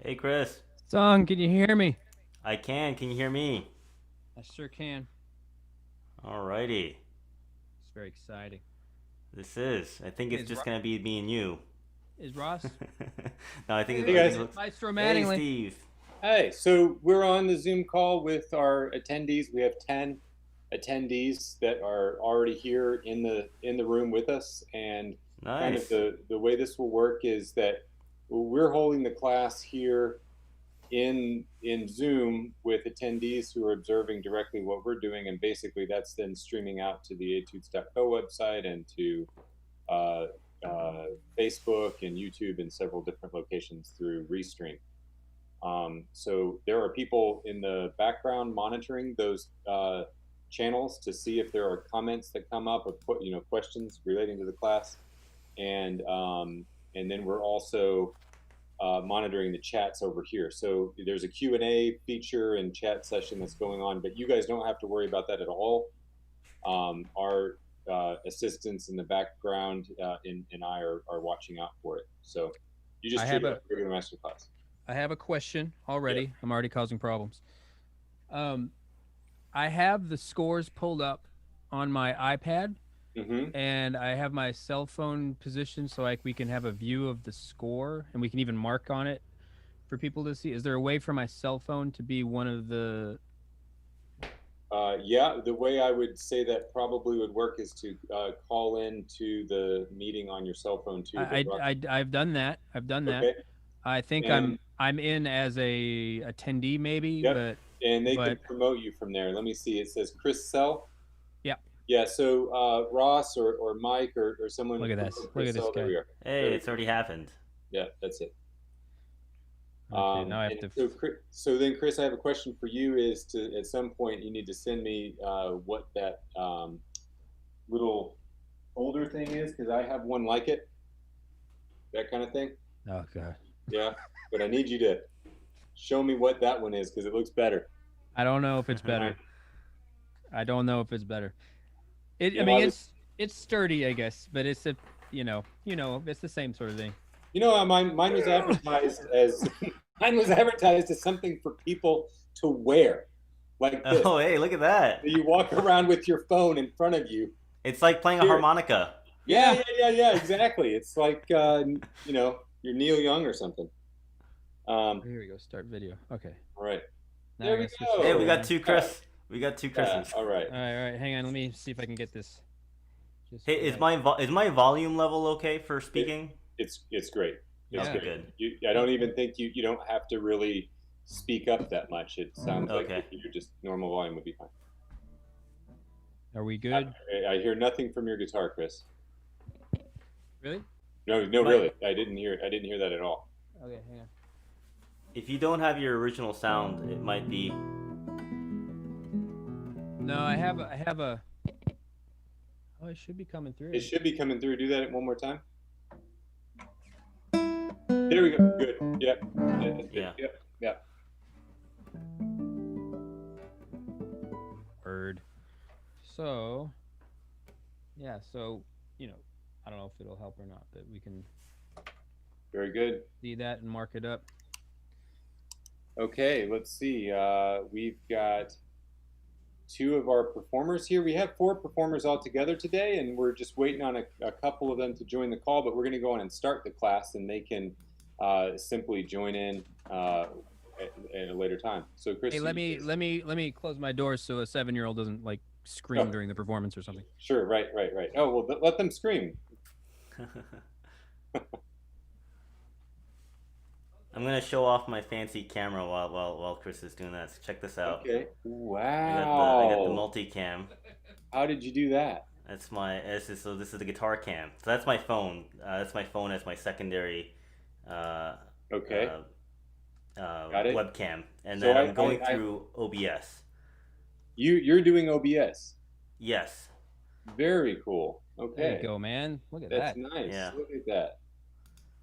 Hey Chris, Song, can you hear me? I can. Can you hear me? I sure can. Alrighty. It's very exciting. This is. I think Hey, it's just gonna be me and you. Is Ross? No, Hey, Hey I look, think guys. it looks. Maestro Hey Mattingly. Steve. Hey, so we're on the Zoom call with our attendees. We have 10 attendees that are already here in the room with us. And kind of Nice. the way this will work is that we're holding the class here in Zoom with attendees who are observing directly what we're doing, and basically that's then streaming out to the etudes.co website and to uh, uh, Facebook and YouTube in several different locations through Restream. So there are people in the background monitoring those channels to see if there are comments that come up, or questions relating to the class, and then we're also monitoring the chats over here. So there's a Q&A feature and chat session that's going on, but you guys don't have to worry about that at all. Our assistants in the background and I are watching out for it. So you I just treat have it a like a regular master class. I have a question Yeah. already. I'm already causing problems. Um, I have the scores pulled up on my iPad, Mm-hmm. and I have my cell phone positioned so like we can have a view of the score, and we can even mark on it for people to see. Is there a way for my cell phone to be one of the? Yeah, the way I would say that probably would work is to call in to the meeting on your cell phone too. But I've done that. I've done that. okay, I think and I'm in as a attendee maybe, yep, and they can but promote you from there. Let me see. It says Chris Sell. yeah. Yeah, so Ross or Mike or someone Look at this. promote Look Chris at this Sell. There guy. we are. Hey, There we it's go. already happened. Yeah, that's it. Okay, now I have And to. so then, Chris, I have a question for you. Is to at some point you need to send me what that little folder thing is, because I have one like it, that kind of thing. Oh god. Yeah, but I need you to show me what that one is because it looks better. I don't know if it's better. I don't know if it's better. I Yeah, mean, it's sturdy, I guess, but it's a it's the same sort of thing. mine was advertised as mine was advertised as something for people to wear, like this. Oh, hey, look at that. You walk around with your phone in front of you. It's like playing a Here. harmonica. Yeah, Yeah. yeah, yeah, yeah. Exactly. It's like you're Neil Young or something. Here we go. Start video. Okay. All right. Now I There we gotta switch the Hey, we go. got camera. two Chris. We got two Yeah. Chris's. All right. All right. Hang on. Let me see if I can get this just Hey, right. is my volume level okay for It, speaking? it's great. It's Yeah. Okay, great. good. I don't even think you don't have to really speak up that much. It sounds like Okay. your just normal volume would be fine. Are we good? I hear nothing from your guitar, Chris. Really? No, no, My really. I didn't hear that at all. Okay. Hang on. If you don't have your original sound, it might be. No, I have a. I have a. Oh, it should be coming through. It should be coming through. Do that one more time. There we go. Good. Yep. Yeah. Yep. Yep. Bird. So, yeah. So, I don't know if it'll help or not, but we can Very good. see that and mark it up. Okay, let's see. We've got two of our performers here. We have four performers all together today, and we're just waiting on a couple of them to join the call, but we're going to go on and start the class, and they can simply join in at a later time. So, Chris, Hey, let me close my door so a 7-year-old doesn't like scream during the performance or something. Sure, right, right, right. Oh, well, let them scream. I'm gonna show off my fancy camera while Chris is doing that. So check this out. Okay. I got the Wow. multicam. How did you do that? This is the guitar cam. So that's my phone. That's my phone as my secondary uh, Okay, got it. webcam, and So then I'm going through OBS. you're doing OBS. Yes. Very cool. There Okay. you go, man. Look at That's that. nice. Yeah. Look at that.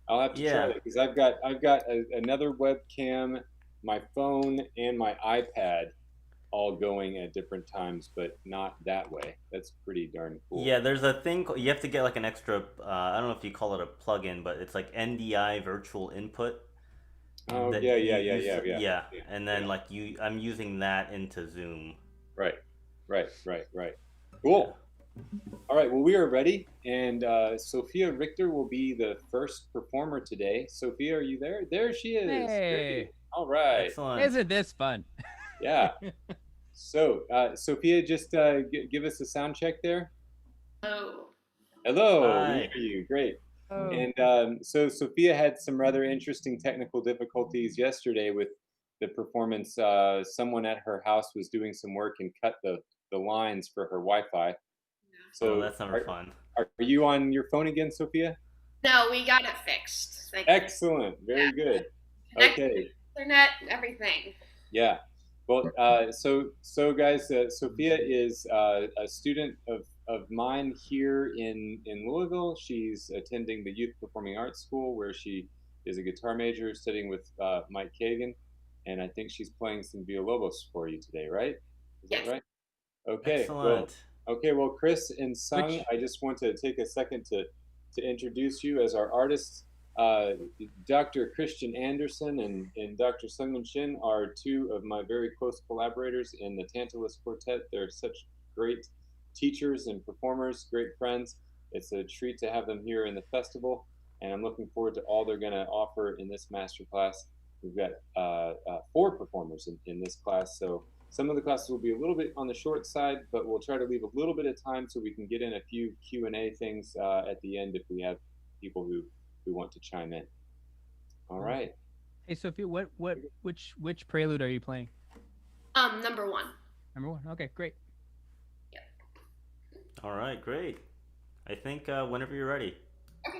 I'll have to try Yeah. it because I've got another webcam, my phone, and my iPad all going at different times, but not that way. That's pretty darn cool. Yeah, there's a thing you have to get like an extra. I don't know if you call it a plugin, but it's like NDI virtual input. Oh, that yeah, you yeah, yeah, use, yeah, yeah, yeah, yeah, and then yeah. like I'm using that into Zoom. Right, right, right, right. Yeah. Cool. All right, well, we are ready, and Sophia Richter will be the first performer today. Sophia, are you there? There she is. Great. Hey, All right. Excellent. isn't this fun? Yeah. So, Sophia, just give us a sound check there. Oh. Hello, we Hi. hear you. Great. Oh, And so Sophia had some rather interesting technical difficulties yesterday with the performance. Someone at her house was doing some work and cut the lines for her Wi-Fi. Oh, So that's never fun. are you on your phone again, Sophia? No, we got it fixed. Thank you. Excellent. Very good. Connect Okay. internet, everything. Yeah. Well, so guys, Sophia is a student of mine here in Louisville. She's attending the Youth Performing Arts School, where she is a guitar major studying with Mike Kagan, and I think she's playing some Villalobos for you today, right? Is Yes. that right? Okay. Excellent. Well, Chris and Sung, Which- I just want to take a second to introduce you as our artists. Dr. Christian Anderson and Dr. Sungmin Shin are two of my very close collaborators in the Tantalus Quartet. They're such great teachers and performers, great friends. It's a treat to have them here in the festival, and I'm looking forward to all they're going to offer in this masterclass. We've got 4 performers in this class, so some of the classes will be a little bit on the short side, but we'll try to leave a little bit of time so we can get in a few Q&A things at the end if we have people who want to chime in. All right. hey, Sophia, which prelude are you playing? Number 1. Number 1. Okay, great. All right, great. I think whenever you're ready. Okay.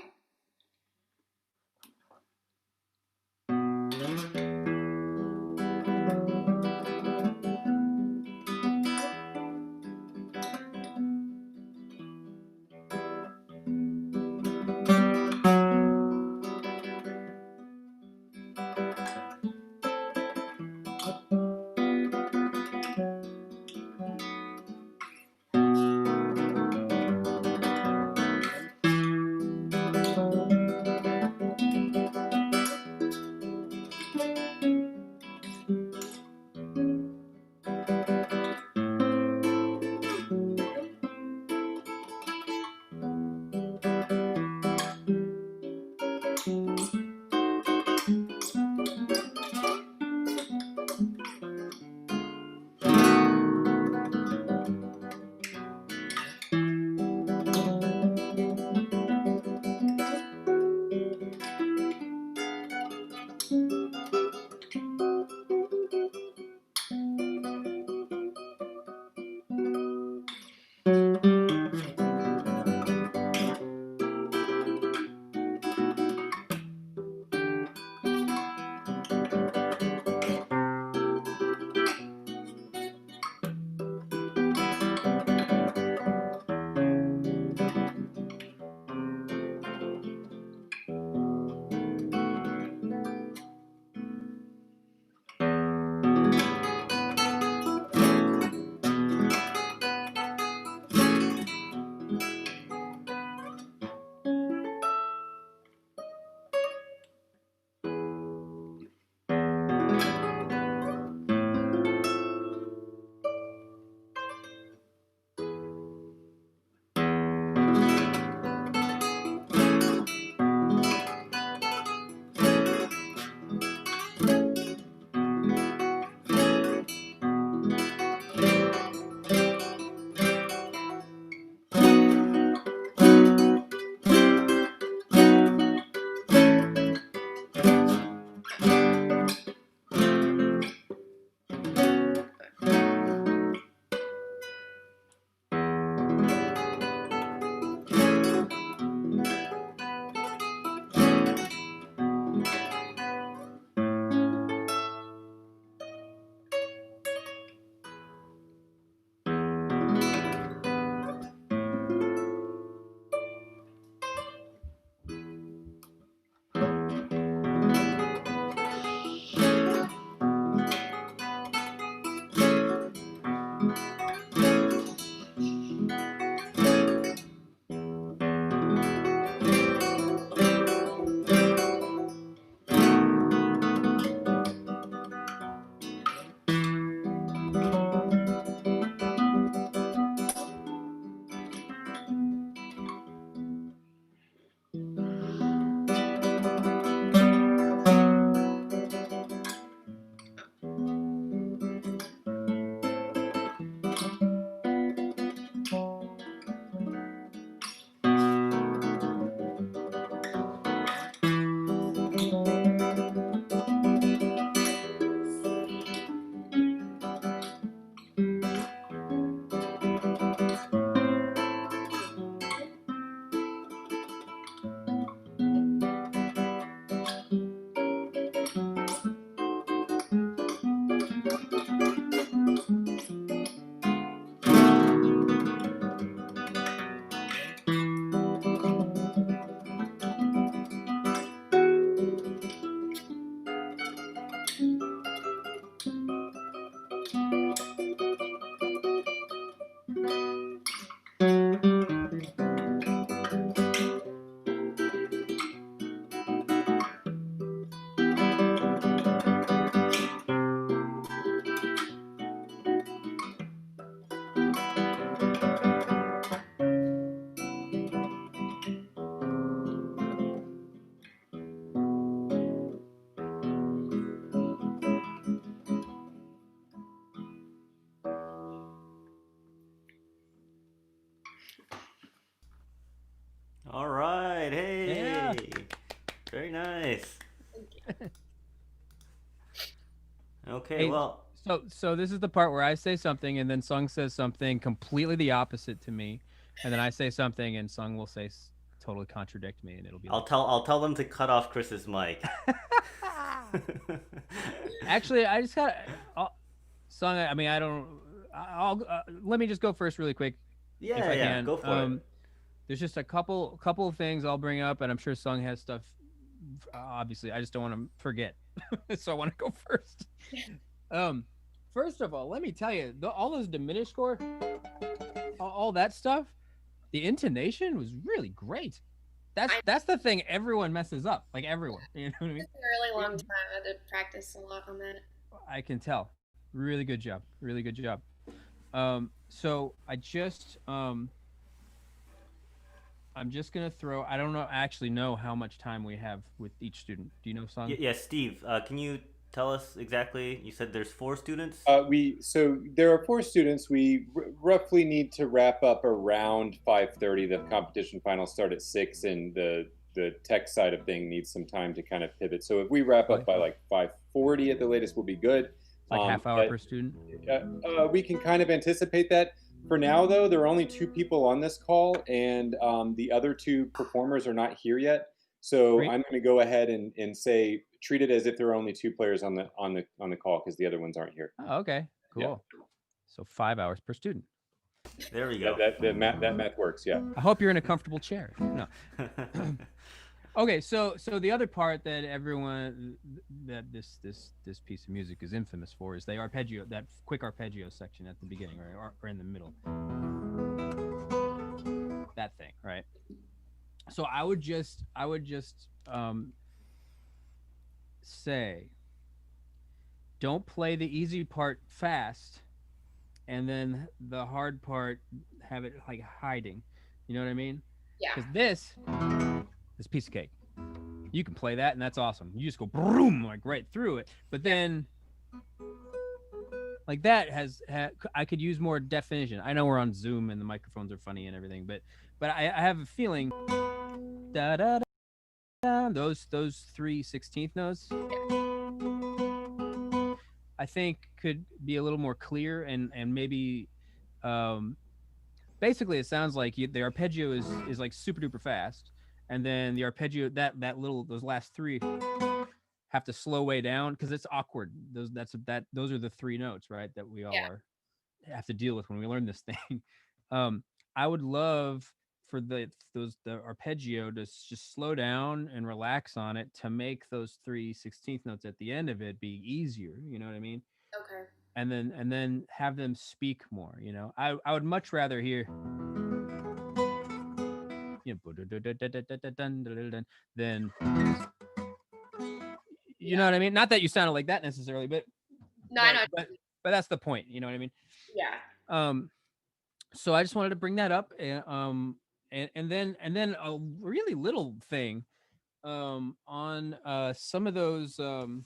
All right. Hey. Yeah. Very nice. Okay. Hey, Well. so this is the part where I say something and then Sung says something completely the opposite to me, and then I say something and Sung will say totally contradict me, and it'll be like. I'll tell them to cut off Chris's mic. Actually, I just got Sung. I mean, I don't. I'll let me just go first, really quick, if I can. Go for it. There's just a couple of things I'll bring up, and I'm sure Sung has stuff. Obviously, I just don't want to forget, so I want to go first. First of all, let me tell you, all those diminished score, all that stuff, the intonation was really great. That's the thing everyone messes up, like everyone. You know what I mean? It's a really long time. I had to practice a lot on that. I can tell. Really good job. Really good job. So I just I'm just gonna throw. I don't actually know how much time we have with each student. Do you know, Sung? Yeah, Steve. Can you tell us exactly? You said there's 4 students. So there are 4 students. We roughly need to wrap up around 5:30. The competition finals start at 6, and the tech side of thing needs some time to kind of pivot. So if we wrap up by like 5:40 at the latest, we'll be good. Like half hour per student. We can kind of anticipate that. For now, though, there are only 2 people on this call, and the other 2 performers are not here yet. So Great. I'm going to go ahead and say treat it as if there are only 2 players on the call because the other ones aren't here. Oh, okay, cool. Yeah. So 5 hours per student. There we go. That math works. Yeah. I hope you're in a comfortable chair. No. Okay, so the other part that everyone that this piece of music is infamous for is the arpeggio, that quick arpeggio section at the beginning, right, or in the middle. That thing, right? So I would just say, don't play the easy part fast, and then the hard part have it like hiding. You know what I mean? Yeah. Because this piece of cake, you can play that and that's awesome. You just go boom, like right through it. But then like that I could use more definition. I know we're on Zoom and the microphones are funny and everything, but I have a feeling da da da, those 3 16th notes I think could be a little more clear and maybe basically it sounds like the arpeggio is like super duper fast, and then the arpeggio those last 3 have to slow way down because it's awkward. Those are the 3 notes, right, that we all have to deal with when we learn this thing. I would love for the arpeggio to just slow down and relax on it to make those 3 16th notes at the end of it be easier. You know what I mean? Okay. And then have them speak more. You know, I would much rather hear, you know, than, you know what I mean? Not that you sounded like that necessarily, but no, I know. But that's the point. You know what I mean? Yeah. So I just wanted to bring that up, and then a really little thing, on some of those, you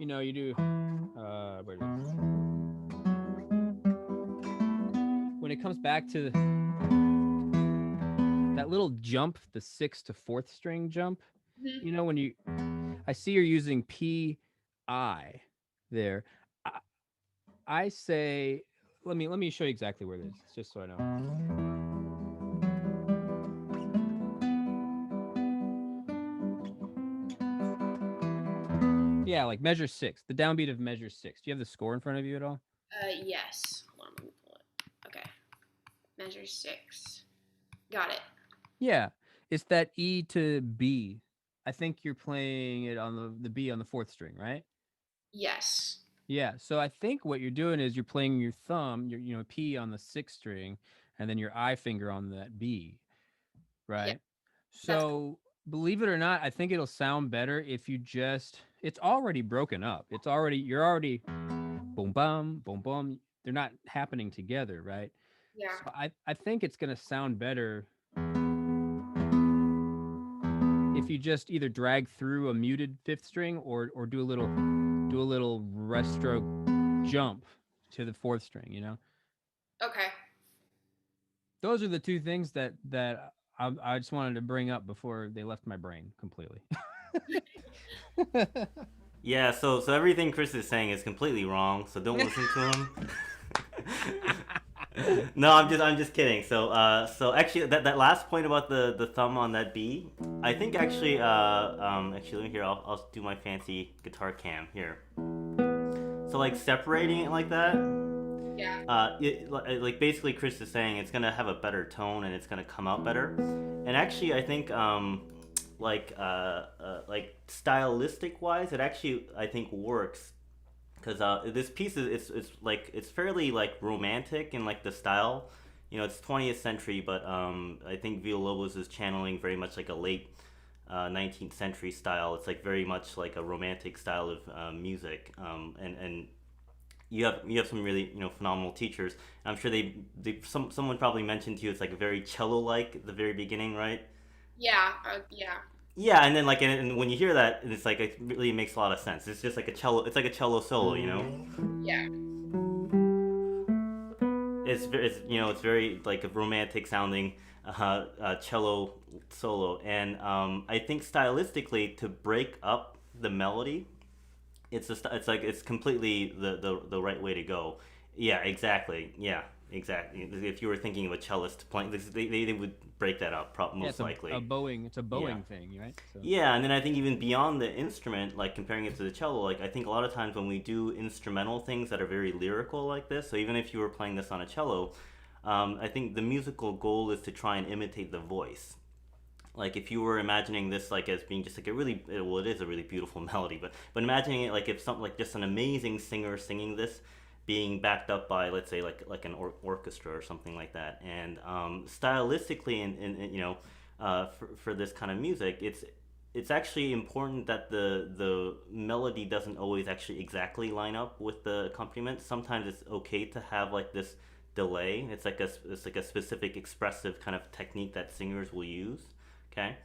know, you do, when it comes back to that little jump, the 6th to 4th string jump, you know, when I see you're using PI there. I say, let me show you exactly where it is, just so I know. Yeah, like measure 6, the downbeat of measure 6. Do you have the score in front of you at all? Yes. Hold on, let me pull it. Okay. Measure 6. Got it. Yeah, it's that E to B. I think you're playing it on the B on the 4th string, right? Yes. Yeah, so I think what you're doing is you're playing your thumb, your P on the 6th string, and then your I finger on that B, right? Yeah. So believe it or not, I think it'll sound better if you it's already broken up. You're already boom, bum, boom, bum. They're not happening together, right? Yeah. So I think it's going to sound better if you just either drag through a muted 5th string or do a little rest stroke jump to the 4th string, you know? Okay. Those are the 2 things that I just wanted to bring up before they left my brain completely. Yeah, so everything Chris is saying is completely wrong. So don't listen to him. No, I'm just kidding. So actually that last point about the thumb on that B, I think actually let me here. I'll do my fancy guitar cam here. So like separating it like that, Yeah. like basically Chris is saying it's gonna have a better tone and it's gonna come out better. And actually I think like stylistic wise, it actually I think works because this piece is it's fairly like romantic in like the style. You know, it's 20th century, but I think Villalobos is channeling very much like a late 19th century style. It's like very much like a romantic style of music, and you have some really phenomenal teachers. I'm sure someone probably mentioned to you it's like very cello like at the very beginning, right? Yeah. Yeah. Yeah, and then like and when you hear that, it's like it really makes a lot of sense. It's just like a cello. It's like a cello solo, you know. Yeah. It's very like a romantic sounding cello solo, and I think stylistically to break up the melody, it's completely the right way to go. Yeah, exactly. Yeah, exactly. If you were thinking of a cellist playing, they would break that up, Yeah, most likely. it's a bowing thing, right? So. Yeah, and then I think even beyond the instrument, like comparing it to the cello, like I think a lot of times when we do instrumental things that are very lyrical like this, so even if you were playing this on a cello, I think the musical goal is to try and imitate the voice. Like if you were imagining this like as being just like a really, well, it is a really beautiful melody, but imagining it like if something like just an amazing singer singing this, being backed up by let's say like an orchestra or something like that, and stylistically and for this kind of music, it's actually important that the melody doesn't always actually exactly line up with the accompaniment. Sometimes it's okay to have like this delay. It's like a specific expressive kind of technique that singers will use. Okay,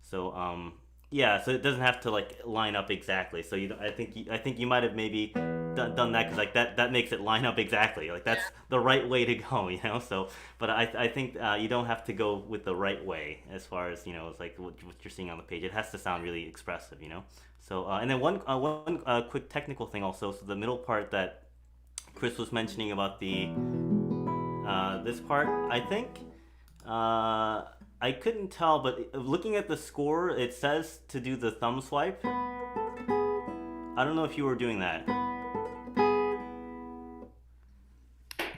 so yeah, so it doesn't have to like line up exactly. So I think you might have maybe done that because like that makes it line up exactly. Like that's the right way to go, you know. So, but I think you don't have to go with the right way as far as it's like what you're seeing on the page. It has to sound really expressive, you know. So and then one quick technical thing also. So the middle part that Chris was mentioning about the this part, I think. I couldn't tell, but looking at the score, it says to do the thumb swipe. I don't know if you were doing that.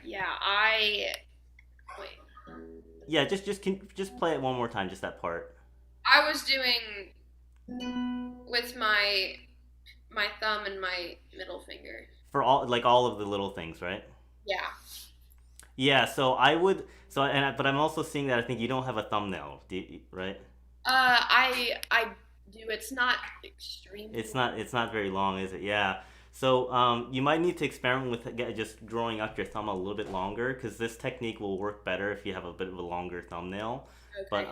Yeah. Wait. Yeah, just play it one more time, just that part. I was doing with my thumb and my middle finger. For all of the little things, right? Yeah. Yeah, so I would but I'm also seeing that I think you don't have a thumbnail, right? I do. It's not extreme. It's not very long, is it? Yeah. So you might need to experiment with just drawing up your thumb a little bit longer because this technique will work better if you have a bit of a longer thumbnail. Okay. But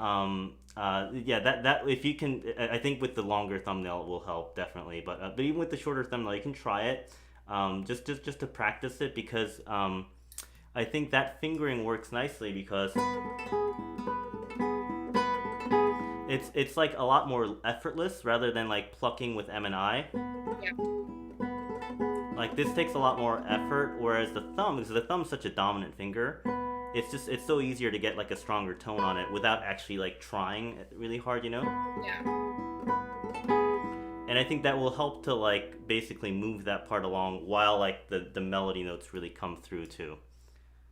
yeah, that if you can, I think with the longer thumbnail it will help definitely. But even with the shorter thumbnail, you can try it, just to practice it because I think that fingering works nicely because it's like a lot more effortless rather than like plucking with M and I. Yeah. Like this takes a lot more effort, whereas the thumb, because the thumb's such a dominant finger, it's so easier to get like a stronger tone on it without actually like trying really hard, you know? Yeah. And I think that will help to like basically move that part along while like the melody notes really come through too.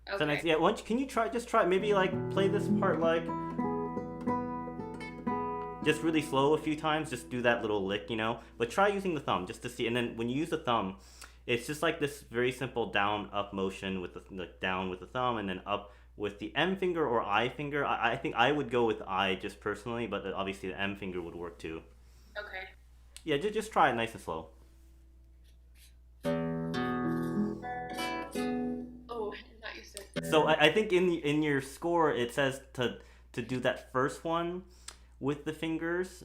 Okay. So next, yeah, can you try maybe like play this part like just really slow a few times, just do that little lick, you know? But try using the thumb just to see, and then when you use the thumb, it's just like this very simple down up motion with the down with the thumb and then up with the M finger or I finger. I think I would go with I just personally, but obviously the M finger would work too. Okay. Yeah, just try it nice and slow. Oh, I'm not used to it. So I think in your score it says to do that first one with the fingers.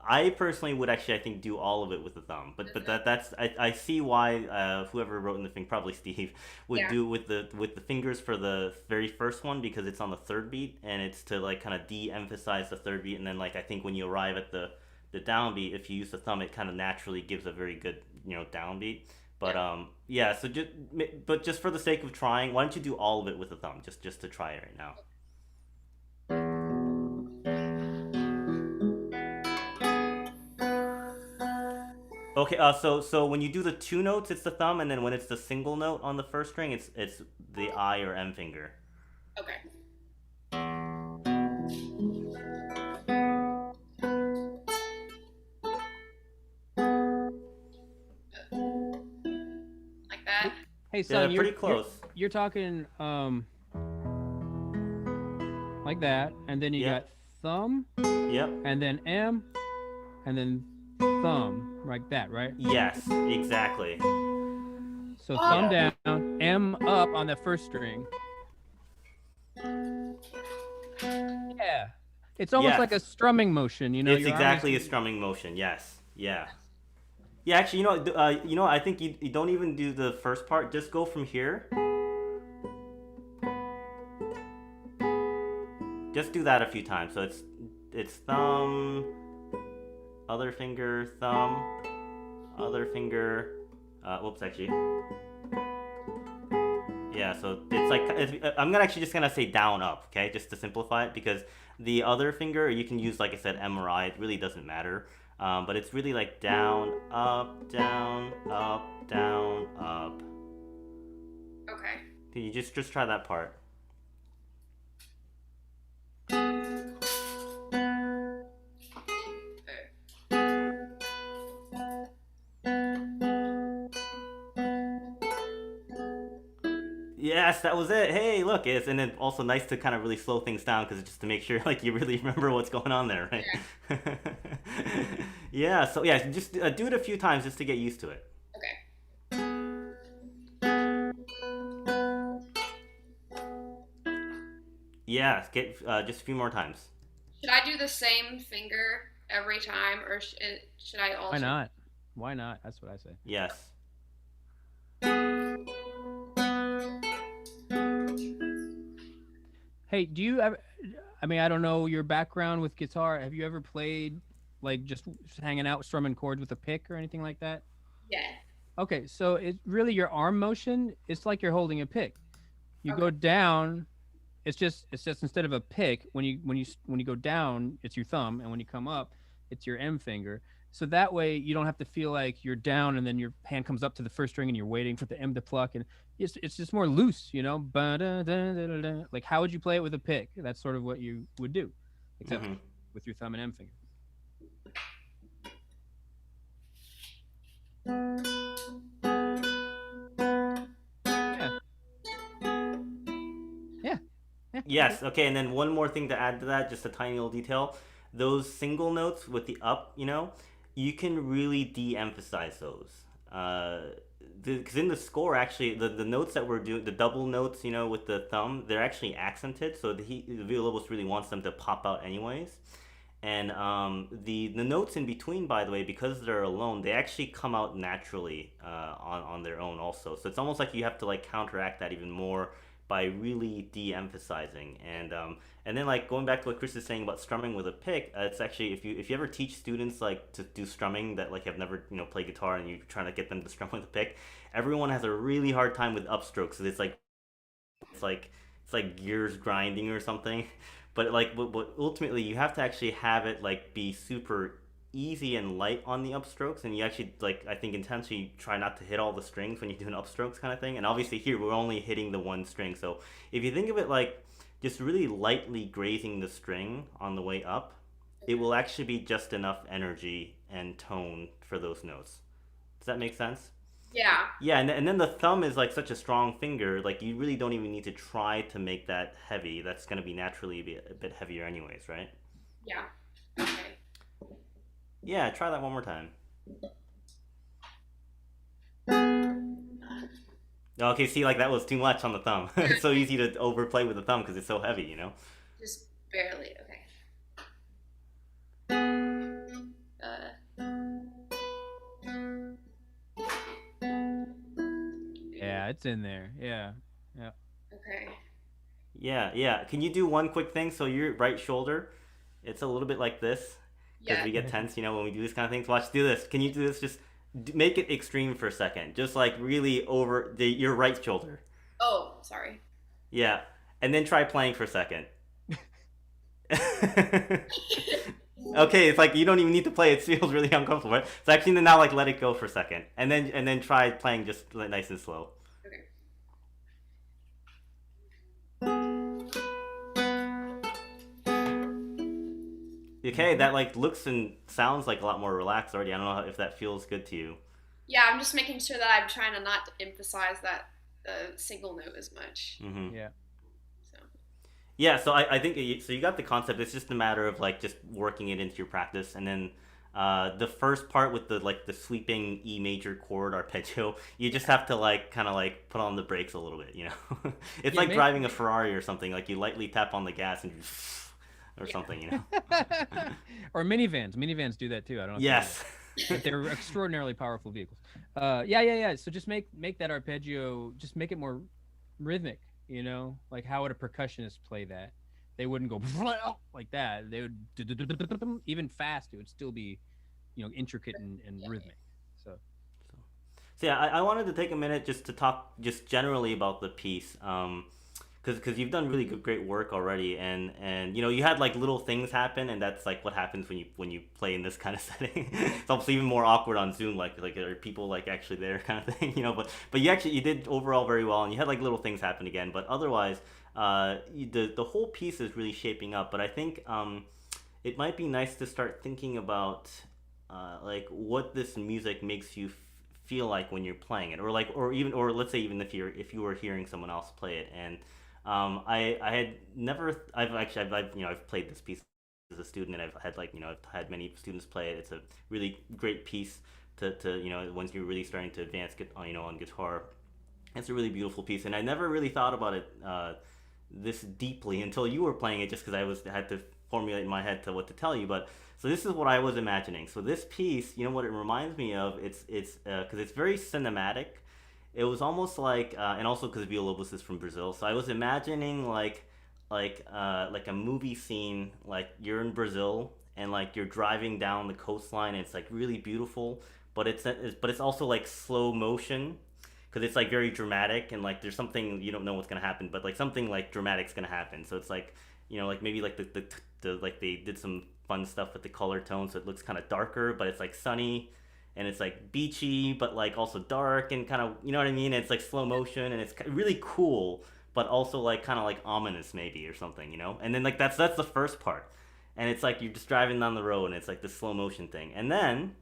I personally would actually, I think, do all of it with the thumb. But that's I see why whoever wrote in the thing, probably Steve, would Yeah. do with the fingers for the very first one, because it's on the third beat, and it's to like kind of de-emphasize the third beat, and then like I think when you arrive at the downbeat, if you use the thumb, it kind of naturally gives a very good downbeat. But Yeah. yeah, so just for the sake of trying, why don't you do all of it with the thumb, just to try it right now? Okay, so when you do the two notes, it's the thumb, and then when it's the single note on the first string, it's the I or M finger. Okay. Like that. Hey, Yeah, son, pretty close. you're talking like that, and then you got Yep, thumb, yep, and then M, and then thumb, like that, right? yes, exactly. So thumb Yeah, down, M up on the first string. Yeah. It's almost like a yes. strumming motion, you know, It's your arm is exactly a strumming motion. Yes, yeah, yeah. Actually, I think you don't even do the first part. Just go from here. Just do that a few times. So it's thumb, other finger, thumb, other finger. Whoops, actually. Yeah, so it's like I'm gonna actually just gonna say down up, okay, just to simplify it, because the other finger you can use, like I said, M or I. It really doesn't matter, but it's really like down, up, down, up, down, up. Okay. Can you just try that part? Yes, that was it. Hey, look, and then also nice to kind of really slow things down, because just to make sure like you really remember what's going on there, Yeah. right? Yeah. So yeah, just do it a few times just to get used to it. Okay. Yeah, get just a few more times. Should I do the same finger every time, or should I Why alter? not? Why not? That's what I say. Yes. Hey, do you ever, I mean, I don't know your background with guitar. Have you ever played like just hanging out strumming chords with a pick or anything like that? Yeah. Okay, so it really your arm motion, it's like you're holding a pick. You Okay. go down, it's just instead of a pick, when you go down, it's your thumb, and when you come up, it's your M finger. So that way you don't have to feel like you're down and then your hand comes up to the first string and you're waiting for the M to pluck, and it's just more loose, you know. Ba-da-da-da-da-da. Like how would you play it with a pick? That's sort of what you would do, except Hmm. with your thumb and M finger. Yeah. Yeah. Yeah. Yes. Okay. And then one more thing to add to that, just a tiny little detail. Those single notes with the up, you can really de-emphasize those. Because in the score, actually, the notes that we're doing, the double notes, with the thumb, they're actually accented. So the Villalobos really wants them to pop out anyways. And the notes in between, by the way, because they're alone, they actually come out naturally on their own also. So it's almost like you have to like counteract that even more by really de-emphasizing. And then like going back to what Chris is saying about strumming with a pick, it's actually if you ever teach students like to do strumming that like have never played guitar, and you're trying to get them to strum with a pick, everyone has a really hard time with upstrokes. 'Cause it's like gears grinding or something. But like what ultimately you have to actually have it like be super easy and light on the upstrokes, and you actually like I think intentionally try not to hit all the strings when you're doing upstrokes kind of thing. And obviously here we're only hitting the one string, so if you think of it like just really lightly grazing the string on the way up, it will actually be just enough energy and tone for those notes. Does that make sense? Yeah. Yeah, and then the thumb is like such a strong finger, like you really don't even need to try to make that heavy. That's going to be naturally a bit heavier anyways, right? Yeah. Okay. Yeah, try that one more time. Okay, see, like that was too much on the thumb. It's so easy to overplay with the thumb because it's so heavy. Just barely. Okay. it's in there. Yeah. Yeah. Okay. Yeah. Can you do one quick thing? So your right shoulder, it's a little bit like this because Yeah. we get tense, when we do these kind of things. Watch, do this. Can you do this? Just make it extreme for a second. Just like really over your right shoulder. Oh, sorry. Yeah, and then try playing for a second. Okay, it's like you don't even need to play. It feels really uncomfortable. Right? So actually, now like let it go for a second, and then try playing just nice and slow. Okay. Okay, that like looks and sounds like a lot more relaxed already. I don't know if that feels good to you. Yeah, I'm just making sure that I'm trying to not emphasize that the single note as much. Mm-hmm. Yeah. So. Yeah, so I think so. You got the concept. It's just a matter of like just working it into your practice, and then the first part with the sweeping E major chord arpeggio, you just have to like kind of like put on the brakes a little bit. It's Yeah, like driving a Ferrari or something. Like you lightly tap on the gas and or something. Or minivans. Minivans do that too. I don't know. If you know Yes. that. But they're extraordinarily powerful vehicles. Yeah. So just make that arpeggio, just make it more rhythmic, like how would a percussionist play that? They wouldn't go like that. They would even fast. It would still be, intricate and rhythmic. So Yeah, I wanted to take a minute just to talk just generally about the piece, because you've done really great work already, and you had like little things happen, and that's like what happens when you play in this kind of setting. It's obviously even more awkward on Zoom, like are people like actually there kind of thing, but you did overall very well, and you had like little things happen again, but otherwise, the whole piece is really shaping up. But I think it might be nice to start thinking about like what this music makes you feel like when you're playing it, or let's say even if you were hearing someone else play it. And I had never I've played this piece as a student, and I've had many students play it. It's a really great piece to once you're really starting to advance on guitar. It's a really beautiful piece, and I never really thought about it this deeply until you were playing it, just because had to formulate in my head to what to tell you. But so this is what I was imagining. So this piece, what it reminds me of, it's because it's very cinematic. It was almost like, and also because Villa-Lobos is from Brazil, so I was imagining like a movie scene, like you're in Brazil and like you're driving down the coastline, and it's like really beautiful, but it's also like slow motion, because it's like very dramatic, and like there's something you don't know what's gonna happen, but like something like dramatic's gonna happen. So it's like like maybe like the like they did some fun stuff with the color tone, so it looks kind of darker, but it's like sunny. And it's like beachy, but like also dark, and kind of, you know what I mean? It's like slow motion, and it's really cool, but also like kind of like ominous maybe, or something, And then like that's the first part, and it's like you're just driving down the road, and it's like the slow motion thing, and then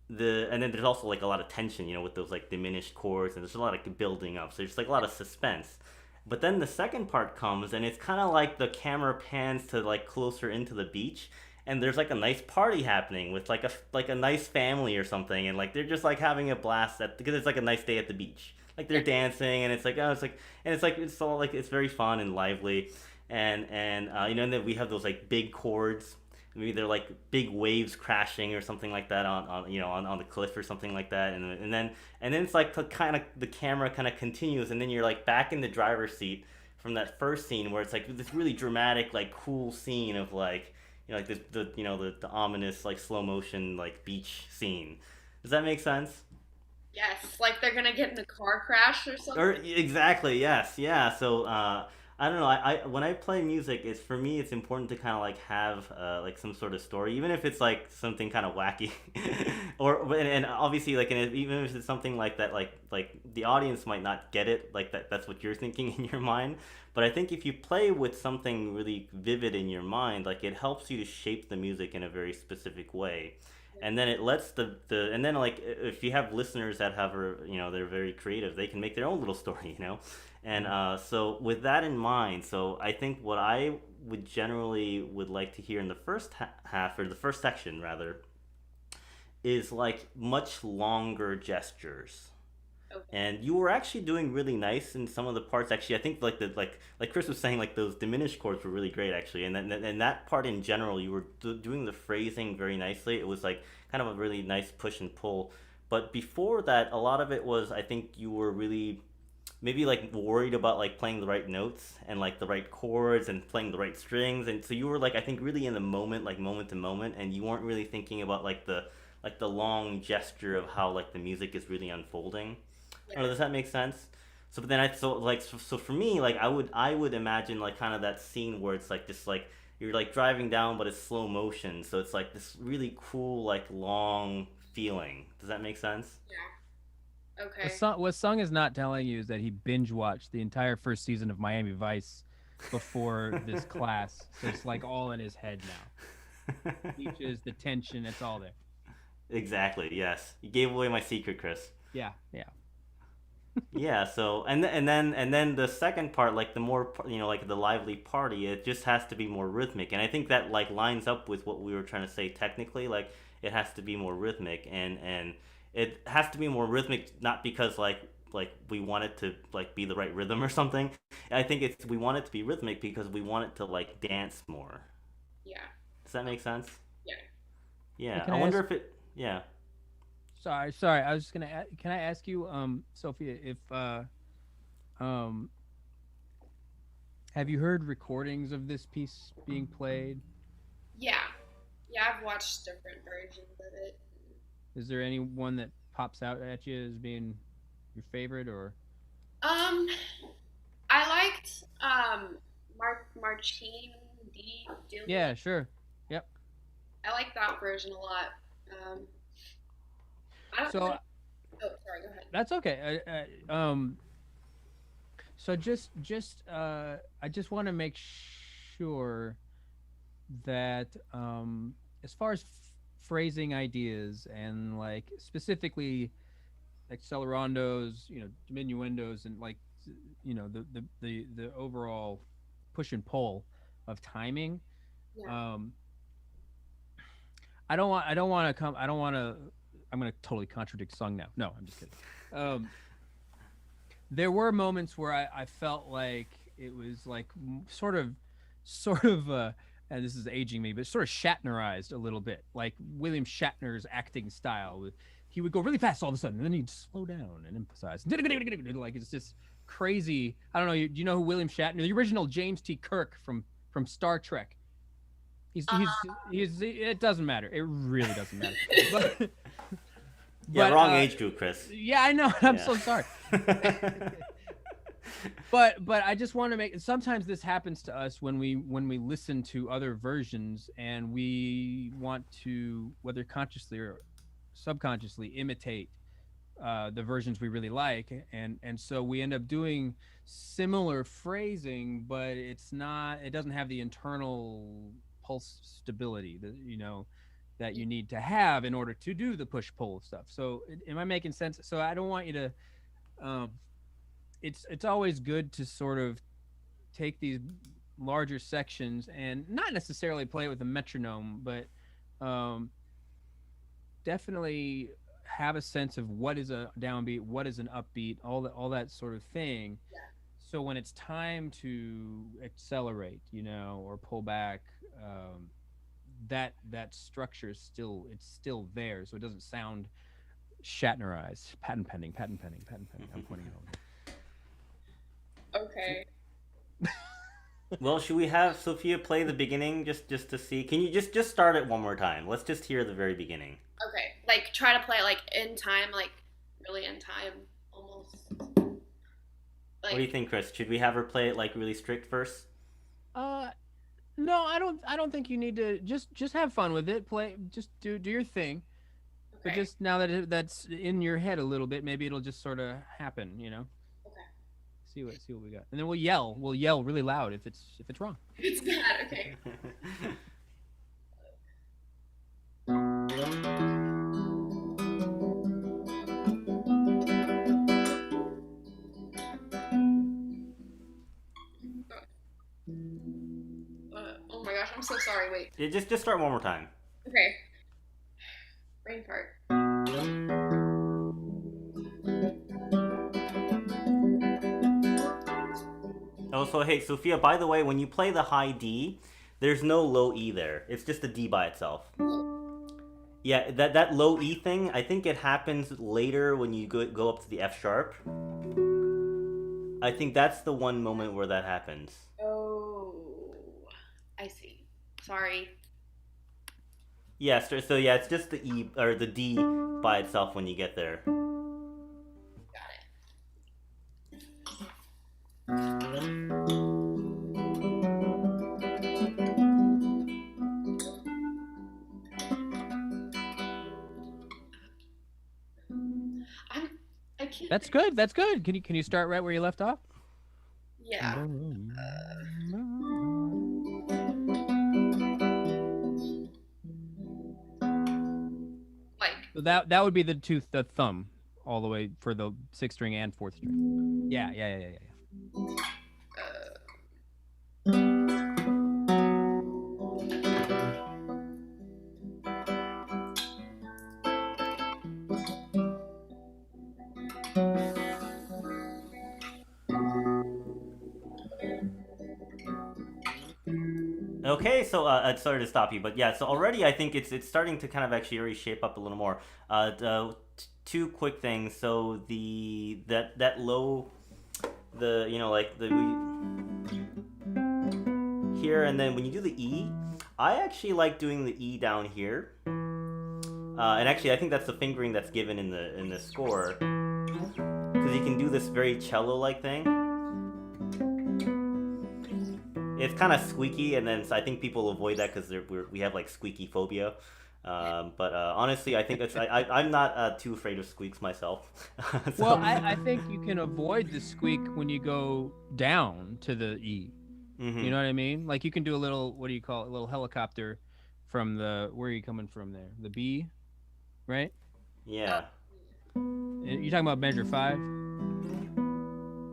there's also like a lot of tension, with those like diminished chords, and there's a lot of building up, so there's like a lot of suspense. But then the second part comes, and it's kind of like the camera pans to like closer into the beach. And there's like a nice party happening with like a nice family or something, and like they're just like having a blast because it's like a nice day at the beach. Like they're dancing, and it's all like it's very fun and lively, and and then we have those like big chords. Maybe they're like big waves crashing or something like that on the cliff or something like that, and then it's like the camera kind of continues, and then you're like back in the driver's seat from that first scene where it's like this really dramatic, like cool scene of like. Like the ominous like slow motion like beach scene. Does that make sense? Yes, like they're gonna get in a car crash or something. Or exactly, yes, yeah. So I don't know. I when I play music, for me it's important to kind of like have like some sort of story, even if it's like something kind of wacky, and obviously like even if it's something like that, like the audience might not get it like that. That's what you're thinking in your mind. But I think if you play with something really vivid in your mind, like it helps you to shape the music in a very specific way. And then it lets and then like if you have listeners that they're very creative, they can make their own little story, And so with that in mind, so I think what I would like to hear in the first half, or the first section rather, is like much longer gestures. Okay. And you were actually doing really nice in some of the parts. Actually, I think like Chris was saying, like those diminished chords were really great actually, and that part in general, you were doing the phrasing very nicely. It was like kind of a really nice push and pull. But before that, a lot of it was, I think you were really maybe like worried about like playing the right notes and like the right chords and playing the right strings, and so you were like I think really in the moment, like moment to moment, and you weren't really thinking about like the long gesture of how like the music is really unfolding. I don't know, Yeah. does that make sense? So but then so for me like I would imagine like kind of that scene where it's like this like you're like driving down but it's slow motion, so it's like this really cool like long feeling. Does that make sense? Yeah. What Okay. Sung is not telling you is that he binge watched the entire first season of Miami Vice before this class, so it's like all in his head now. Speeches, the tension, it's all there. Exactly. Yes. You gave away my secret, Chris. Yeah, yeah. Yeah. So and then the second part, like the more like the lively party, it just has to be more rhythmic, and I think that like lines up with what we were trying to say technically. Like it has to be more rhythmic, and it has to be more rhythmic, not because like we want it to like be the right rhythm or something. I think it's we want it to be rhythmic because we want it to like dance more. Yeah. Does that make sense? Yeah. Hey, Yeah. can I I wonder ask? if it. Yeah. Sorry. I was just gonna. Can I ask you, Sophia, if um, have you heard recordings of this piece being played? Yeah. Yeah, I've watched different versions of it. Is there any one that pops out at you as being your favorite, or? Um, I liked Martine D. Dooley. Yeah, sure. Yep. I like that version a lot. Um, I don't So know. Oh, sorry. Go ahead. that's okay. So I just want to make sure that as far as phrasing ideas and like specifically accelerandos, diminuendos, and like the overall push and pull of timing. Yeah. I don't want to come. I don't want to. I'm going to totally contradict Sung now. No, I'm just kidding. Um, there were moments where I felt like it was like sort of, and this is aging me, but sort of Shatnerized a little bit, like William Shatner's acting style. He would go really fast all of a sudden, and then he'd slow down and emphasize. Like it's just crazy. I don't know. Do you know who William Shatner, the original James T. Kirk from Star Trek? He's. It doesn't matter. It really doesn't matter. But, Yeah. but Wrong age group, Chris. yeah, I know. I'm Yeah. so sorry. But I just want to make. Sometimes this happens to us when we listen to other versions and we want to, whether consciously or subconsciously, imitate the versions we really like, and so we end up doing similar phrasing, but it's not. It doesn't have the internal pulse stability that that you need to have in order to do the push pull stuff. So am I making sense? So I don't want you to. Um, it's always good to sort of take these larger sections and not necessarily play it with a metronome, but um, definitely have a sense of what is a downbeat, what is an upbeat, all that sort of thing. Yeah. So when it's time to accelerate, or pull back, that structure is still there, so it doesn't sound Shatnerized. Patent pending. I'm pointing it over. Okay. Well, should we have Sophia play the beginning just to see? Can you just start it one more time? Let's just hear the very beginning. Okay. Like try to play like in time, like really in time, almost. What do you Like think, Chris? Should we have her play it like really strict first? Uh, no, I don't think you need to just have fun with it. Play, just do your thing. But okay. just now that that's in your head a little bit, maybe it'll just sort of happen. Okay. See what we got, and then we'll yell. We'll yell really loud if it's wrong. It's bad. Okay. Oh my gosh, I'm so sorry. Wait. Yeah, just start one more time. Okay. Brain fart. Oh, so hey, Sophia, by the way, when you play the high D, there's no low E there. It's just a D by itself. Yeah, that low E thing, I think it happens later when you go up to the F sharp. I think that's the one moment where that happens. Oh, I see. Sorry. Yeah, so yeah, it's just the E or the D by itself when you get there. Got it. I can't. That's good. That's good. Can you start right where you left off? Yeah. Like. So that would be the thumb all the way for the sixth string and fourth string. Yeah. Okay, so sorry to stop you, but yeah, so already I think it's starting to kind of actually already shape up a little more. Two quick things. So that low, the like here, and then when you do the E, I actually like doing the E down here. And actually, I think that's the fingering that's given in the score, because you can do this very cello-like thing. It's kind of squeaky, and then so I think people avoid that because we have like squeaky phobia. But honestly, I think I'm not too afraid of squeaks myself. So. Well, I think you can avoid the squeak when you go down to the E. Mm-hmm. You know what I mean? Like you can do a little, what do you call it? A little helicopter from where are you coming from there? The B, right? Yeah. You're talking about measure 5?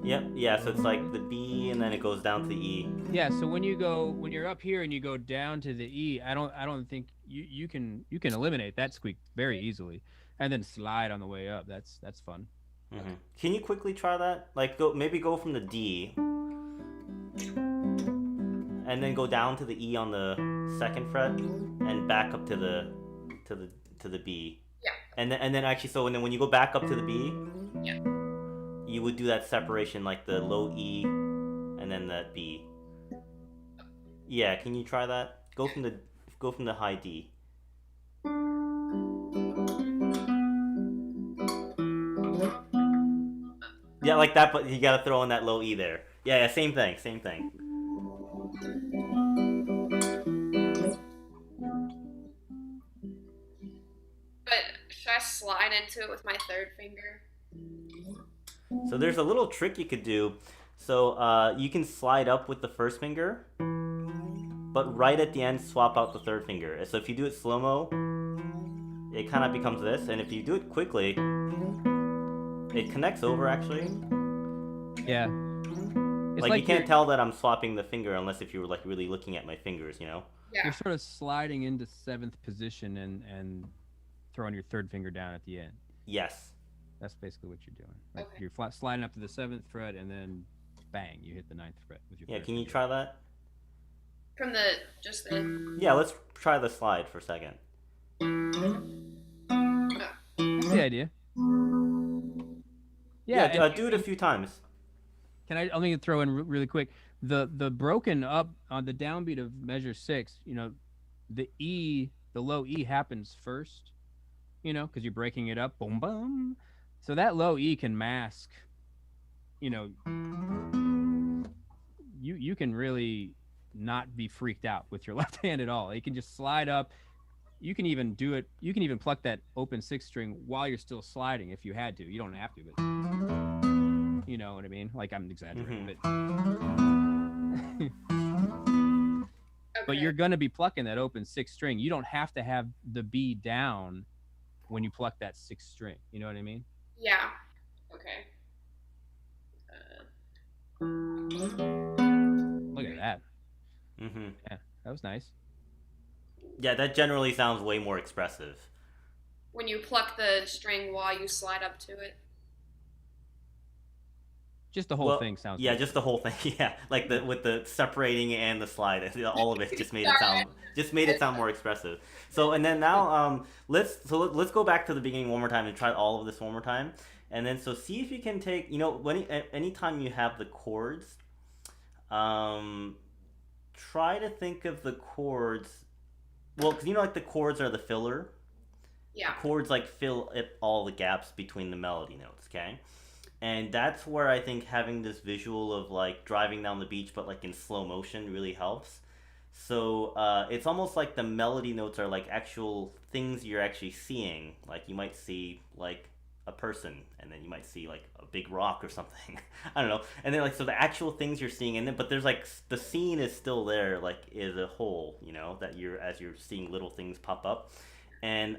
Yep. Yeah. So it's like the B, and then it goes down to the E. Yeah. So when you're up here and you go down to the E, I don't think you can eliminate that squeak very easily, and then slide on the way up. That's fun. Mm-hmm. Can you quickly try that? Like go from the D, and then go down to the E on the 2nd fret, and back up to the B. Yeah. And then actually, so when you go back up to the B. Yeah. You would do that separation like the low E and then that B. Yeah, can you try that? Go from the high D. Yeah, like that, but you gotta throw in that low E there. Yeah, same thing. But should I slide into it with my 3rd finger? So there's a little trick you could do. So you can slide up with the 1st finger, but right at the end swap out the 3rd finger. So if you do it slow-mo, it kind of becomes this, and if you do it quickly, it connects over actually. Yeah. It's like you can't tell that I'm swapping the finger unless if you were like really looking at my fingers, you know? Yeah. You're sort of sliding into 7th position and throwing your 3rd finger down at the end. Yes. That's basically what you're doing. Like Okay. you're sliding up to the 7th fret, and then bang, you hit the 9th fret with your. Yeah, third can you finger. try that? From just the. Yeah, let's try the slide for a second. That's the idea. Yeah, do it a few times. Let me throw in really quick. The broken up on the downbeat of measure 6, the E, the low E happens first, because you're breaking it up, boom, boom. So that low E can mask, you can really not be freaked out with your left hand at all. You can just slide up. You can even do it. You can even pluck that open 6th string while you're still sliding if you had to. You don't have to, but you know what I mean? Like I'm exaggerating, but you're going to be plucking that open 6th string. You don't have to have the B down when you pluck that 6th string. You know what I mean? Yeah. Okay. Look at that. Mm-hmm. Yeah, that was nice. Yeah, that generally sounds way more expressive. When you pluck the string while you slide up to it. Just the whole thing sounds. Yeah, good. just the whole thing. Yeah, like with the separating and the slide, all of it just made it sound more expressive. So and then now let's go back to the beginning one more time and try all of this one more time. And then so see if you can take, you know, anytime you have the chords, um, try to think of the chords. Well, because you know, like the chords are the filler. The Yeah. chords like fill it, all the gaps between the melody notes. Okay, and that's where I think having this visual of like driving down the beach, but like in slow motion, really helps. So it's almost like the melody notes are like actual things you're actually seeing. Like you might see like a person, and then you might see like a big rock or something. I don't know. And then like so the actual things you're seeing, and then but there's like the scene is still there, like as a whole. You know that you're as you're seeing little things pop up, and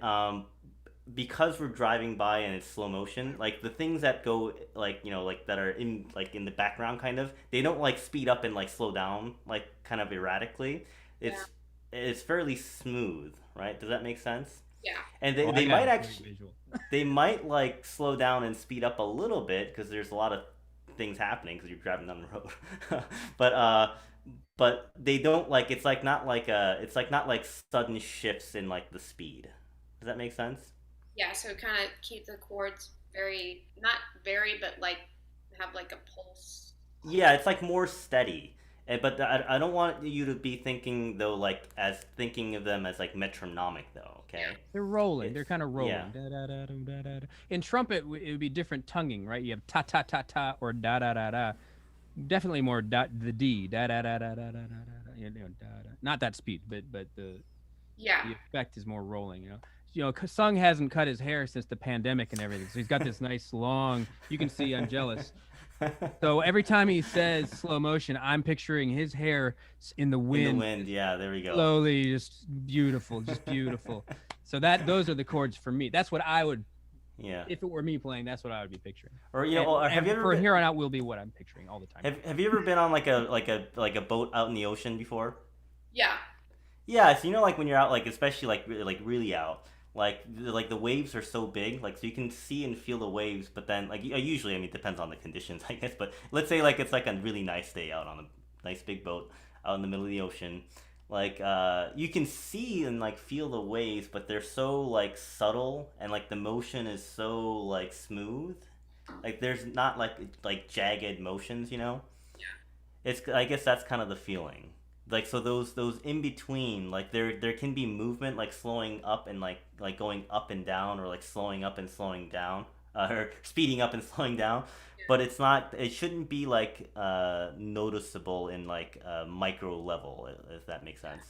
because we're driving by and it's slow motion, like the things that go like you know like that are in the background kind of they don't like speed up and like slow down like kind of erratically. Yeah. It's fairly smooth, right? Does that make sense? Yeah. And Oh, they I might got a great actually visual. they might like slow down and speed up a little bit because there's a lot of things happening because you're driving down the road. but they don't like it's like not like it's like not like sudden shifts in like the speed. Does that make sense? Yeah. So kind of keep the chords very, not very, but like have like a pulse. Yeah, it's like more steady. But I don't want you to be thinking though like as thinking of them as like metronomic though. Yeah. Okay. They're rolling. They're It's kind of rolling. yeah. Da, da, da, dum, da, da, da. In trumpet, it would be different tonguing, right? You have ta ta ta ta or da da da da. Definitely more the D da da da da da da da da. You know, da, da. Not that speed, but Yeah. the effect is more rolling. You know, Sung hasn't cut his hair since the pandemic and everything, so he's got this nice long. You can see I'm jealous. So every time he says slow motion, I'm picturing his hair in the In the wind, wind, yeah, there we go. slowly, just beautiful, just beautiful. So those are the chords for me. That's what I would, Yeah. if it were me playing, that's what I would be picturing. Or you know, or have And you ever for been, here on out will be what I'm picturing all the time. have you ever been on like a boat out in the ocean before? Yeah. Yeah, so you know like when you're out like especially like really out, like the waves are so big, like so you can see and feel the waves, but then like usually I mean it depends on the conditions I guess, but let's say like it's like a really nice day out on a nice big boat out in the middle of the ocean, like you can see and like feel the waves, but they're so like subtle and like the motion is so like smooth, like there's not like jagged motions, you know. It's I guess that's kind of the feeling. Like so those in between, like there can be movement like slowing up and like going up and down or like slowing up and slowing down or speeding up and slowing down, but it's not it shouldn't be like noticeable in like a micro level if that makes sense.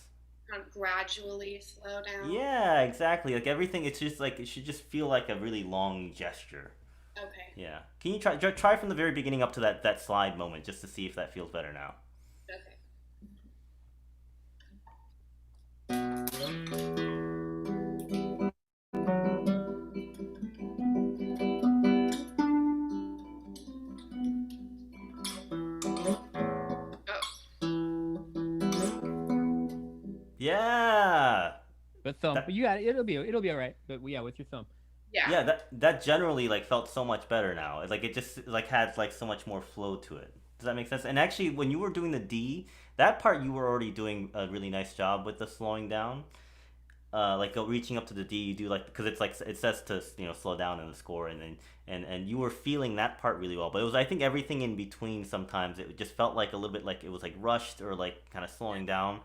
Kind of gradually slow down. Yeah, exactly. Like everything it's just like it should just feel like a really long gesture. Okay. Yeah. Can you try from the very beginning up to that slide moment just to see if that feels better now? Okay. Yeah. But thumb, That, but you got it. It'll be all right. But yeah, with your thumb. Yeah. yeah, that generally like felt so much better now. It's like it just like had like so much more flow to it. Does that make sense? And actually, when you were doing the D, that part you were already doing a really nice job with the slowing down. Like reaching up to the D, you do like because it's like it says to you know slow down in the score, and then and you were feeling that part really well. But it was I think everything in between sometimes it just felt like a little bit like it was like rushed or like kind of slowing down,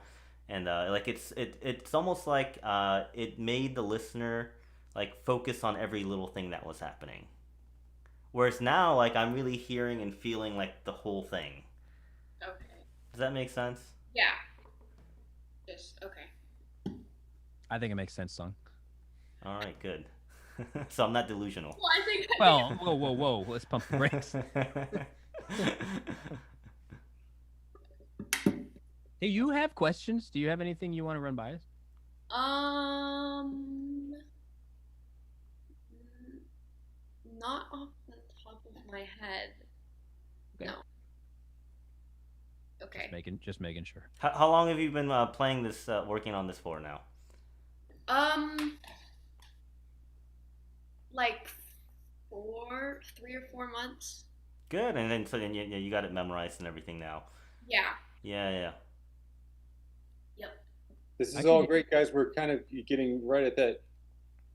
and like it's almost like it made the listener like focus on every little thing that was happening. Whereas now like I'm really hearing and feeling like the whole thing. Okay. Does that make sense? Yeah. Just okay. I think it makes sense, Sung. All right, good. So I'm not delusional. Well, I think. Well, whoa. Let's pump the brakes. Do you have questions? Do you have anything you want to run by us? Not off the top of my head. Okay. No. Okay. Just making sure. How long have you been playing this, working on this for now? Like 3 or 4 months. Good, and then so then you got it memorized and everything now. Yeah. Yeah. Yep. This I is all can- great, guys. We're kind of getting right at that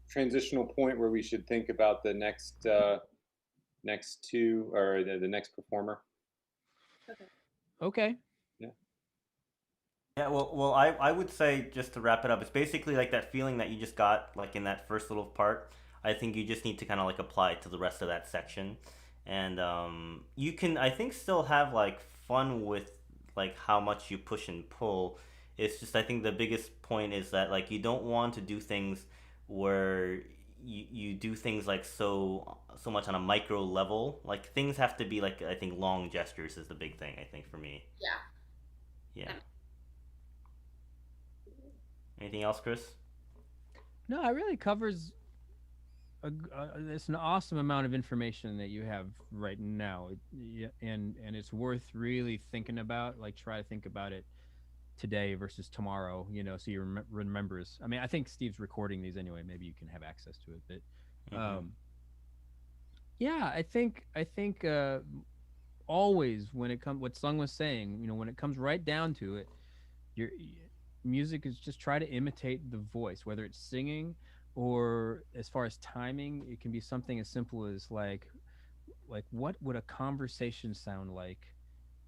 transitional point where we should think about the next next two or the next performer. Okay. Yeah, well, I would say, just to wrap it up, it's basically like that feeling that you just got like in that first little part. I think you just need to kind of like apply it to the rest of that section, and you can, I think, still have like fun with like how much you push and pull. It's just, I think the biggest point is that like you don't want to do things where you do things like so much on a micro level. Like things have to be like, I think long gestures is the big thing, I think, for me. Yeah. Yeah. Anything else, Chris? No, it really covers it's an awesome amount of information that you have right now. And it's worth really thinking about. Like, try to think about it today versus tomorrow, so you remembers. I mean, I think Steve's recording these anyway. Maybe you can have access to it. But yeah, I think always when it comes, what Sung was saying, when it comes right down to it, your music is just try to imitate the voice, whether it's singing or, as far as timing, it can be something as simple as like what would a conversation sound like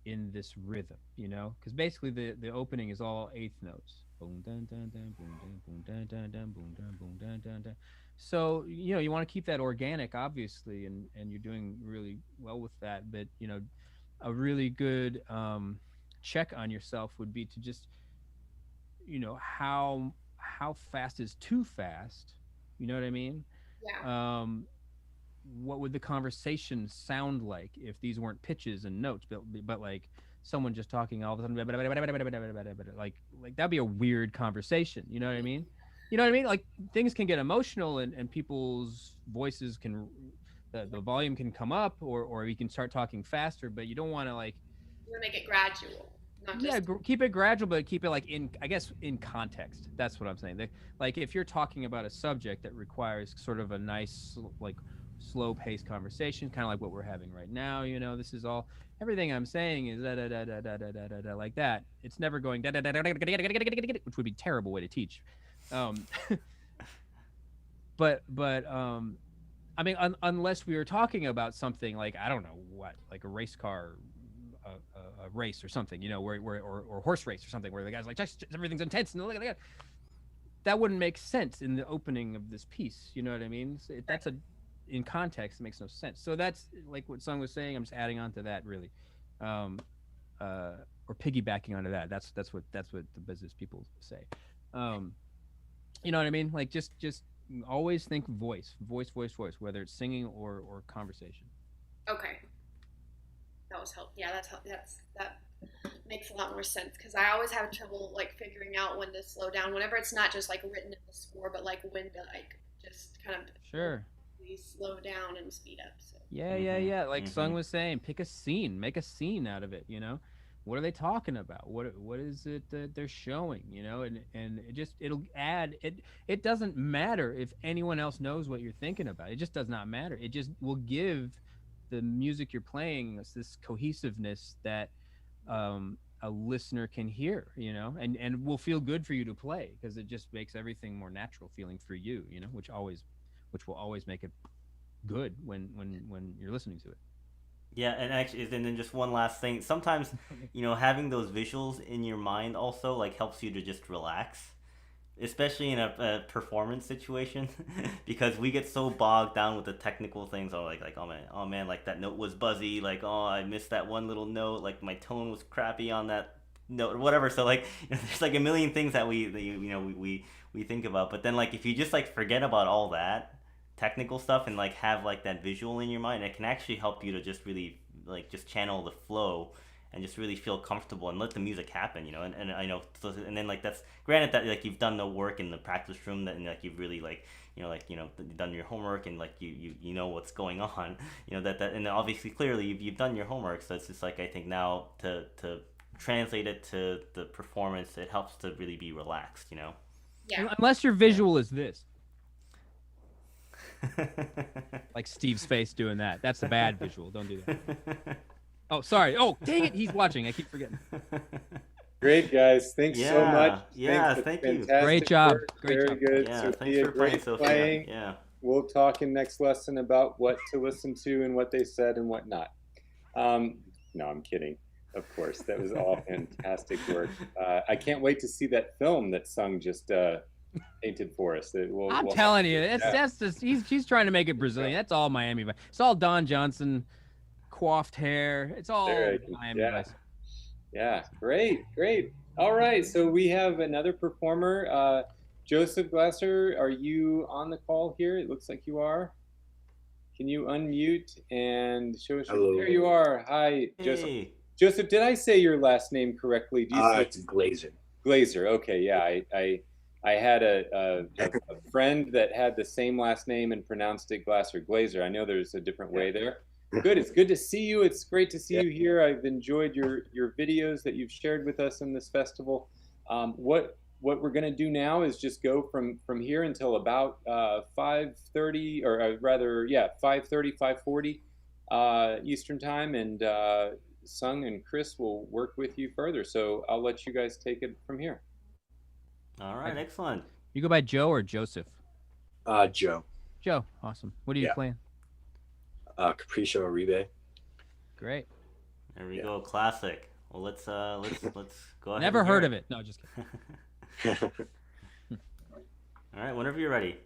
in this rhythm, because basically the opening is all eighth notes. Boom dun dun dun boom dun boom dun dun dun boom dun boom dun dun dun. So you want to keep that organic, obviously, and you're doing really well with that. But a really good check on yourself would be to just how fast is too fast. You know what I mean? Yeah. What would the conversation sound like if these weren't pitches and notes, but like someone just talking all of a sudden, like that'd be a weird conversation. You know what I mean? Like, things can get emotional, and people's voices can, the volume can come up, or you can start talking faster, but you don't want to like, You want to make it gradual, not yeah, just. keep it gradual, but keep it like in context. That's what I'm saying. Like, if you're talking about a subject that requires sort of a nice, like, slow paced conversation, kind of like what we're having right now. This is all, everything I'm saying is da da da da da da da da like that. It's never going da da da da da, which would be a terrible way to teach. But I mean, unless we were talking about something like, I don't know what, like a race car, a race or something, where or horse race or something, where the guy's like, just everything's intense, and look, that wouldn't make sense in the opening of this piece. You know what I mean? So that's in context, it makes no sense. So that's like what Sung was saying. I'm just adding on to that, really, or piggybacking onto that. That's what the business people say. You know what I mean? Like, just always think voice, whether it's singing or conversation. Okay. That was helpful. Yeah, that makes a lot more sense, because I always have trouble like figuring out when to slow down whenever it's not just like written in the score, but like when to like just kind of Sure. slow down and speed up. So. Yeah. Like Sung was saying, pick a scene, make a scene out of it. What are they talking about? What is it that they're showing? And it'll add it. It doesn't matter if anyone else knows what you're thinking about. It just does not matter. It just will give the music you're playing this cohesiveness that a listener can hear, and will feel good for you to play, because it just makes everything more natural feeling for you, which will always make it good when you're listening to it. Yeah, and actually, and then just one last thing. Sometimes, having those visuals in your mind also like helps you to just relax, especially in a performance situation, because we get so bogged down with the technical things. Or like oh man, like that note was buzzy. Like, oh, I missed that one little note. Like my tone was crappy on that note or whatever. So like, there's like a million things that we think about. But then like if you just like forget about all that technical stuff and like have like that visual in your mind, it can actually help you to just really like just channel the flow and just really feel comfortable and let the music happen, and I know, so, and then like that's granted that like you've done the work in the practice room, that, and like you've really like done your homework, and like you know what's going on, that and obviously clearly you've done your homework. So it's just like, I think now to translate it to the performance, it helps to really be relaxed. Yeah. Unless your visual is this. Like Steve's face doing that. That's a bad visual. Don't do that. Oh, sorry. Oh, dang it. He's watching. I keep forgetting. Great, guys. Thanks so much. Yeah, Thanks. thank you. Great job. Work. Great Very job. good. Yeah, Sophia, thanks for playing, great Sophia. playing. Yeah. we'll talk in next lesson about what to listen to and what they said and whatnot. No, I'm kidding. Of course, that was all fantastic work. I can't wait to see that film that Sung just painted for us. I'm telling you, that's just he's trying to make it Brazilian. That's all Miami Vice. It's all Don Johnson, coiffed hair. It's all Miami Vice. Yeah, great. All right, so we have another performer. Joseph Glasser, are you on the call here? It looks like you are. Can you unmute and show us? Hello. There you are. Hi, Joseph. Hey. Joseph, did I say your last name correctly? Do you say It's Glazer. Glazer? Okay, yeah. I had a friend that had the same last name and pronounced it Glasser. Glazer. I know there's a different way there. Good. It's good to see you. It's great to see you here. I've enjoyed your videos that you've shared with us in this festival. What we're going to do now is just go from here until about 5:30, or rather, 5:30, 5:40 Eastern time, and Sung and Chris will work with you further. So I'll let you guys take it from here. All right, excellent. You go by Joe or Joseph? Joe. Joe, awesome. What are you playing? Capriccio Oribe. Great. There we go, classic. Well, let's go ahead. Never heard of it. No, just kidding. All right, whenever you're ready.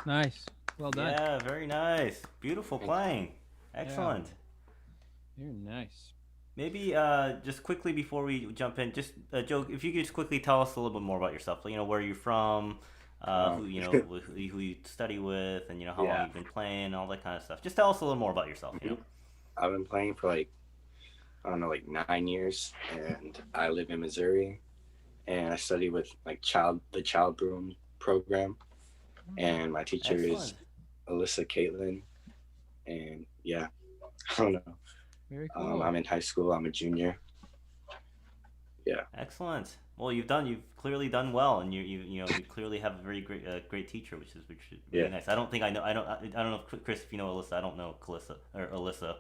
Nice. Well done. Yeah, very nice. Beautiful playing. Excellent. Very nice. Maybe just quickly before we jump in, just Joe, if you could just quickly tell us a little bit more about yourself. You know, where you're from, who who you study with, and how long you've been playing, all that kind of stuff. Just tell us a little more about yourself. You know. I've been playing for like 9 years, and I live in Missouri, and I study with the Child Bloom program, and my teacher is Alyssa Caitlin, and I don't know. Very cool. I'm in high school. I'm a junior. Yeah. Excellent. Well, you've clearly done well, and you clearly have a very great teacher, which is really nice. I don't know if Chris, if you know Alyssa. I don't know Alyssa.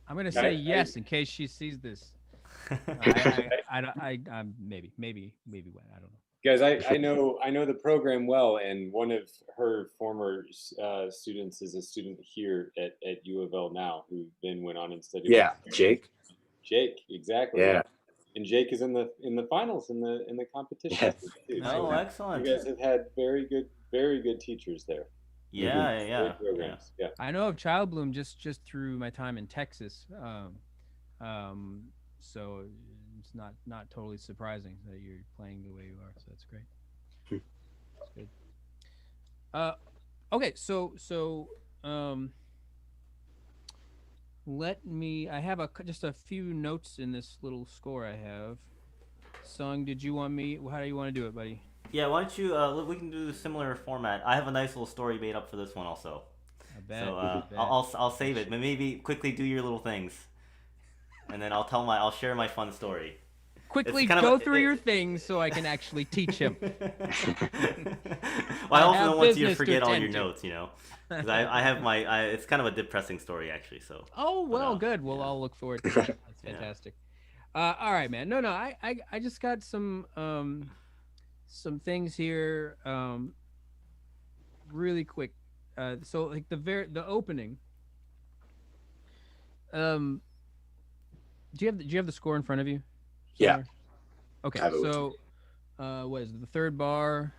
I'm gonna say yes in case she sees this. I maybe when I don't know. Guys, I know the program well, and one of her former students is a student here at U of L now, who then went on and studied. Yeah, Jake. Jake, exactly. Yeah. And Jake is in the finals in the competition. Yeah. Too. Oh, So excellent. you guys have had very good teachers there. Yeah. Great programs. Yeah. I know of Child Bloom just through my time in Texas. So it's not totally surprising that you're playing the way you are. So that's great. That's good. Okay, so I have just a few notes in this little score I have. Sung, how do you want to do it, buddy? Yeah, why don't you? We can do a similar format. I have a nice little story made up for this one also. I bet. So I'll save it, but maybe quickly do your little things, and then I'll share my fun story. Quickly go through your things so I can actually teach him. Well, I also don't want you to forget all your notes, because I have it's kind of a depressing story actually. So. Oh well, good. We'll all look forward to that. That's fantastic. All right, man. No, I just got some things here, really quick. So like the opening. Do you have the score in front of you? Yeah. Okay. So, what is it? The third bar?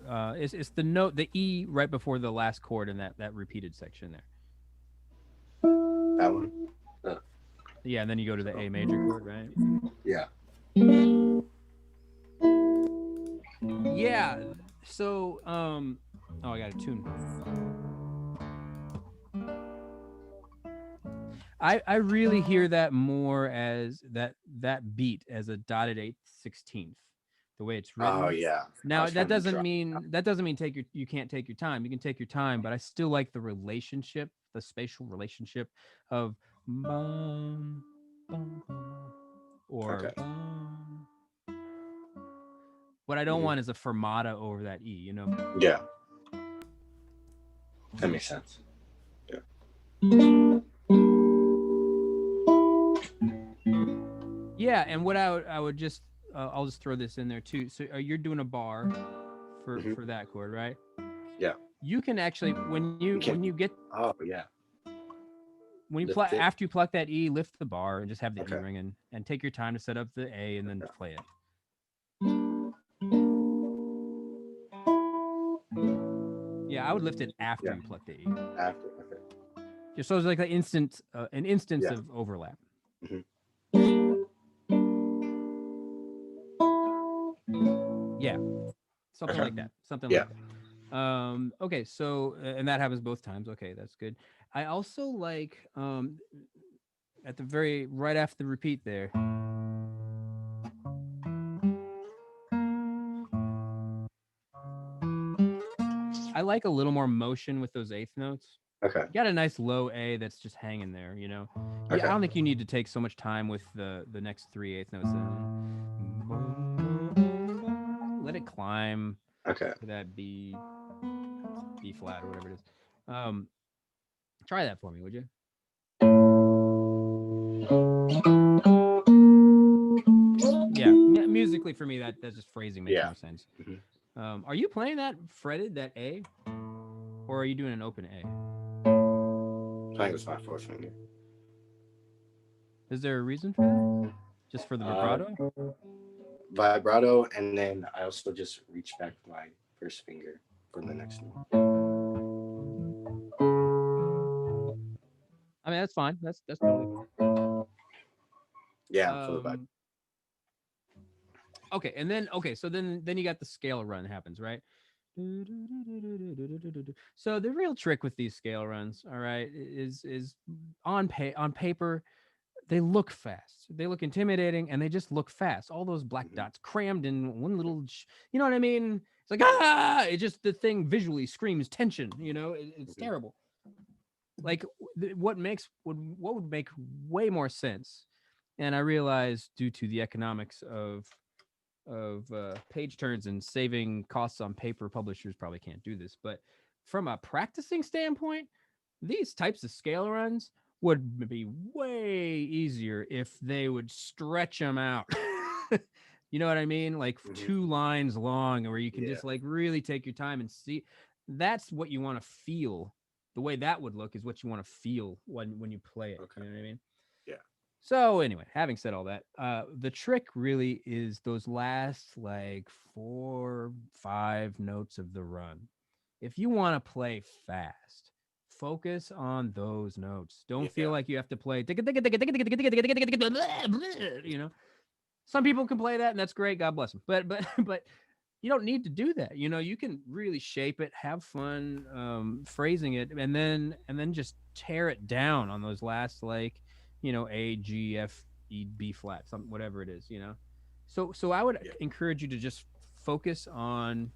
It's the note, the E right before the last chord in that repeated section there. That one. Yeah, and then you go to the A major chord, right? Yeah. Yeah. So, I got a tune. I really hear that more as that beat as a dotted 8/16. the way it's written. Oh yeah. Now was trying to draw- that doesn't mean you can't take your time. You can take your time, but I still like the relationship, the spatial relationship of bum, bum, bum, or Okay. bum. What I don't Mhm. want is a fermata over that E, you know? Yeah. That makes sense. Yeah, and what I would just I'll just throw this in there too. So you're doing a bar Mhm. for that chord, right? Yeah. You can actually when you get Oh yeah. when you Lift play it. after you pluck that E, lift the bar and just have the E Okay. ringing and take your time to set up the A and then play it. Yeah, I would lift it after Yeah. you pluck the E. After. Okay. Just so it's like an instance Yeah. of overlap. Mhm. Yeah, something Okay. like that. Something Yeah. like that. Okay, so and that happens both times. Okay, that's good. I also like at the very right after the repeat there. I like a little more motion with those eighth notes. Okay. You got a nice low A that's just hanging there, you know. Yeah, Okay. I don't think you need to take so much time with the next three eighth notes. Let it climb Okay. to that B flat or whatever it is. Try that for me, would you? Yeah, musically for me that's just phrasing makes Yeah. more sense. Mhm. Are you playing that fretted, that A, or are you doing an open A? Playing with my fourth finger. Is there a reason for that? Just for the vibrato? Vibrato, and then I also just reach back with my first finger for the next note. I mean, that's fine. That's totally fine. Yeah, for the vibe. Okay, and then so then you got the scale run happens, right? So the real trick with these scale runs, all right, is on paper they look fast, they look intimidating, and they just look fast. All those black dots crammed in one little, you know what I mean? It's like it just the thing visually screams tension. You know, it's terrible. Like what would make way more sense, and I realize due to the economics of page turns and saving costs on paper, publishers probably can't do this. But from a practicing standpoint, these types of scale runs would be way easier if they would stretch them out. You know what I mean? Like 2 lines long, where you can just like really take your time and see. That's what you want to feel. The way that would look is what you want to feel when you play it. Okay. You know what I mean? Yeah. So anyway, having said all that, the trick really is those last like 4, 5 notes of the run. If you want to play fast, focus on those notes. Don't feel like you have to play, you know. Some people can play that, and that's great. God bless them. But you don't need to do that. You know, you can really shape it, have fun phrasing it, and then just tear it down on those last like, you know, A, G, F, E, B flat, something, whatever it is, you know. So I would encourage you to just focus on.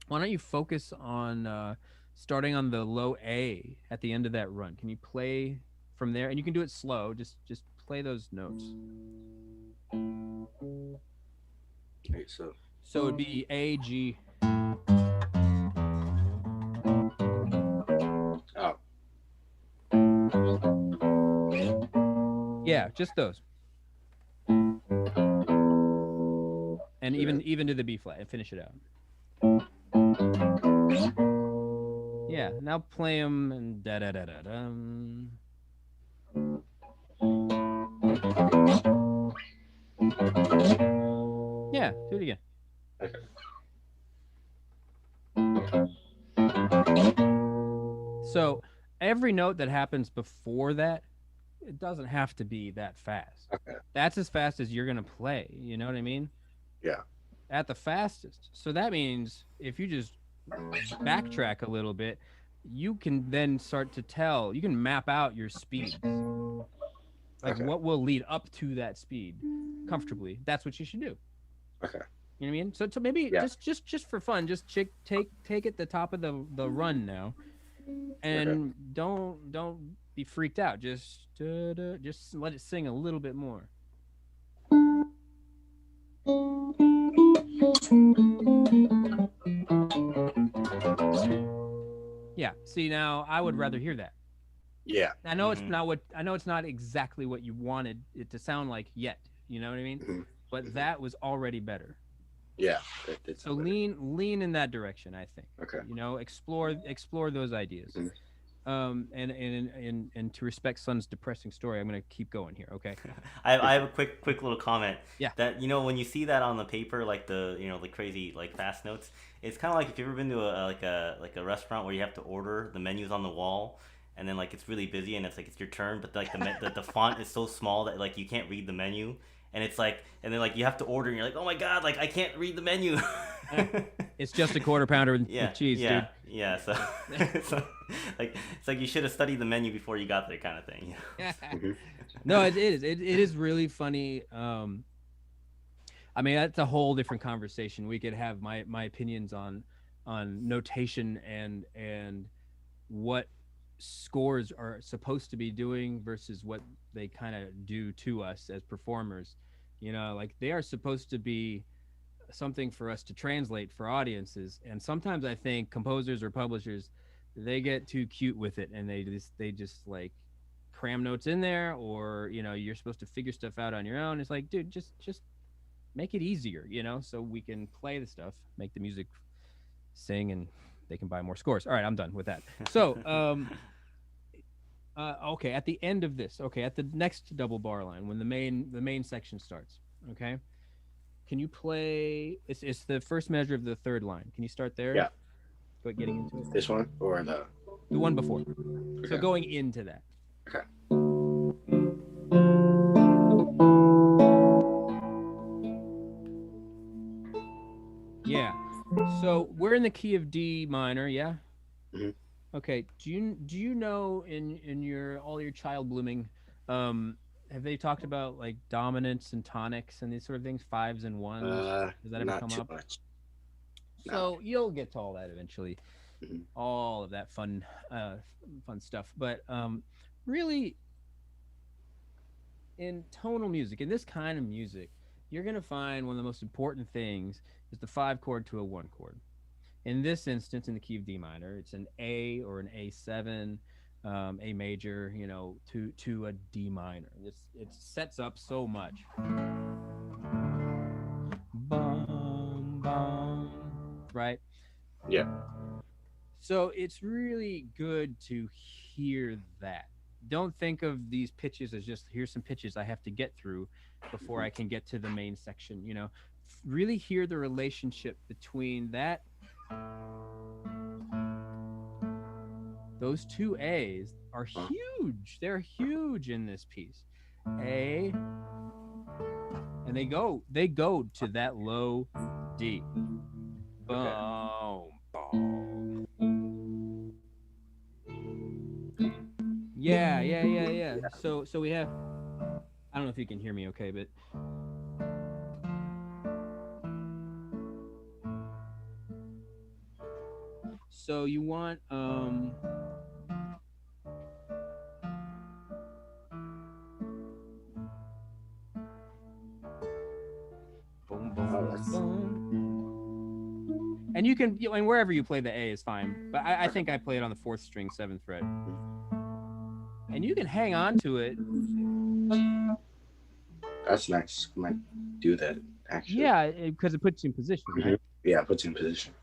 Why don't you focus on starting on the low A at the end of that run? Can you play from there? And you can do it slow. Just play those notes. Okay, so it'd be A, G. Oh. Yeah, just those. And even to the B flat and finish it out. Yeah, now play them and da da da da dum. Yeah, do it again. Okay. So every note that happens before that, it doesn't have to be that fast. Okay. That's as fast as you're gonna play. You know what I mean? Yeah. At the fastest. So that means if you just backtrack a little bit, you can then start to tell. You can map out your speeds. Like what will lead up to that speed comfortably. That's what you should do. Okay. You know what I mean? So maybe Yeah. just for fun, just take it the top of the run now, and don't be freaked out. Just let it sing a little bit more. Yeah. See, now I would rather hear that. Yeah. I know it's not what I know it's not exactly what you wanted it to sound like yet. You know what I mean? Mhm. But that was already better. Yeah. That did So sound better. lean in that direction, I think. Okay. You know, explore those ideas. Mhm. And to respect Sun's depressing story, I'm gonna keep going here. Okay. I have a quick little comment. Yeah. That when you see that on the paper, like the crazy like fast notes, it's kind of like if you've ever been to a restaurant where you have to order, the menu's on the wall, and then like it's really busy and it's like it's your turn, but like the font is so small that like you can't read the menu, and it's like and then like you have to order and you're like, oh my god, like I can't read the menu. It's just a quarter pounder with cheese, yeah, dude. Yeah. So, it's like you should have studied the menu before you got there, kind of thing. No, it is. It is really funny. I mean, that's a whole different conversation. We could have my opinions on notation and what scores are supposed to be doing versus what they kind of do to us as performers. You know, like they are supposed to be something for us to translate for audiences, and sometimes I think composers or publishers, they get too cute with it and they just like cram notes in there, or you're supposed to figure stuff out on your own. It's like, dude, just make it easier, so we can play the stuff, make the music sing, and they can buy more scores. All right, I'm done with that. So okay, at the end of this, okay, at the next double bar line, when the main section starts, okay, can you play? It's the first measure of the third line. Can you start there? Yeah. Getting into it. This one or the one before? Okay. So going into that. Okay. Yeah. So we're in the key of D minor. Yeah. Mhm. Okay. Do you know in your all your child blooming, have they talked about like dominants and tonics and these sort of things, fives and ones? Does that ever not come too up? much. So No. you'll get to all that eventually, Mhm. all of that fun stuff. But really, in tonal music, in this kind of music, you're gonna find one of the most important things is the 5 chord to a 1 chord. In this instance, in the key of D minor, it's an A or an A7, A major, to a D minor. It sets up so much. Bum, bum, right? Yeah. So it's really good to hear that. Don't think of these pitches as just here's some pitches I have to get through before I can get to the main section. Really hear the relationship between that. Those two A's are huge. They're huge in this piece. A, and they go to that low D. Boom, boom. Yeah. So we have. I don't know if you can hear me, okay, but. So you want boom, boom. And you can, and wherever you play the A is fine. But I think I play it on the 4th string, 7th fret. And you can hang on to it. That's nice. I might do that actually. Yeah, because it puts you in position, right? Yeah, it puts you in position.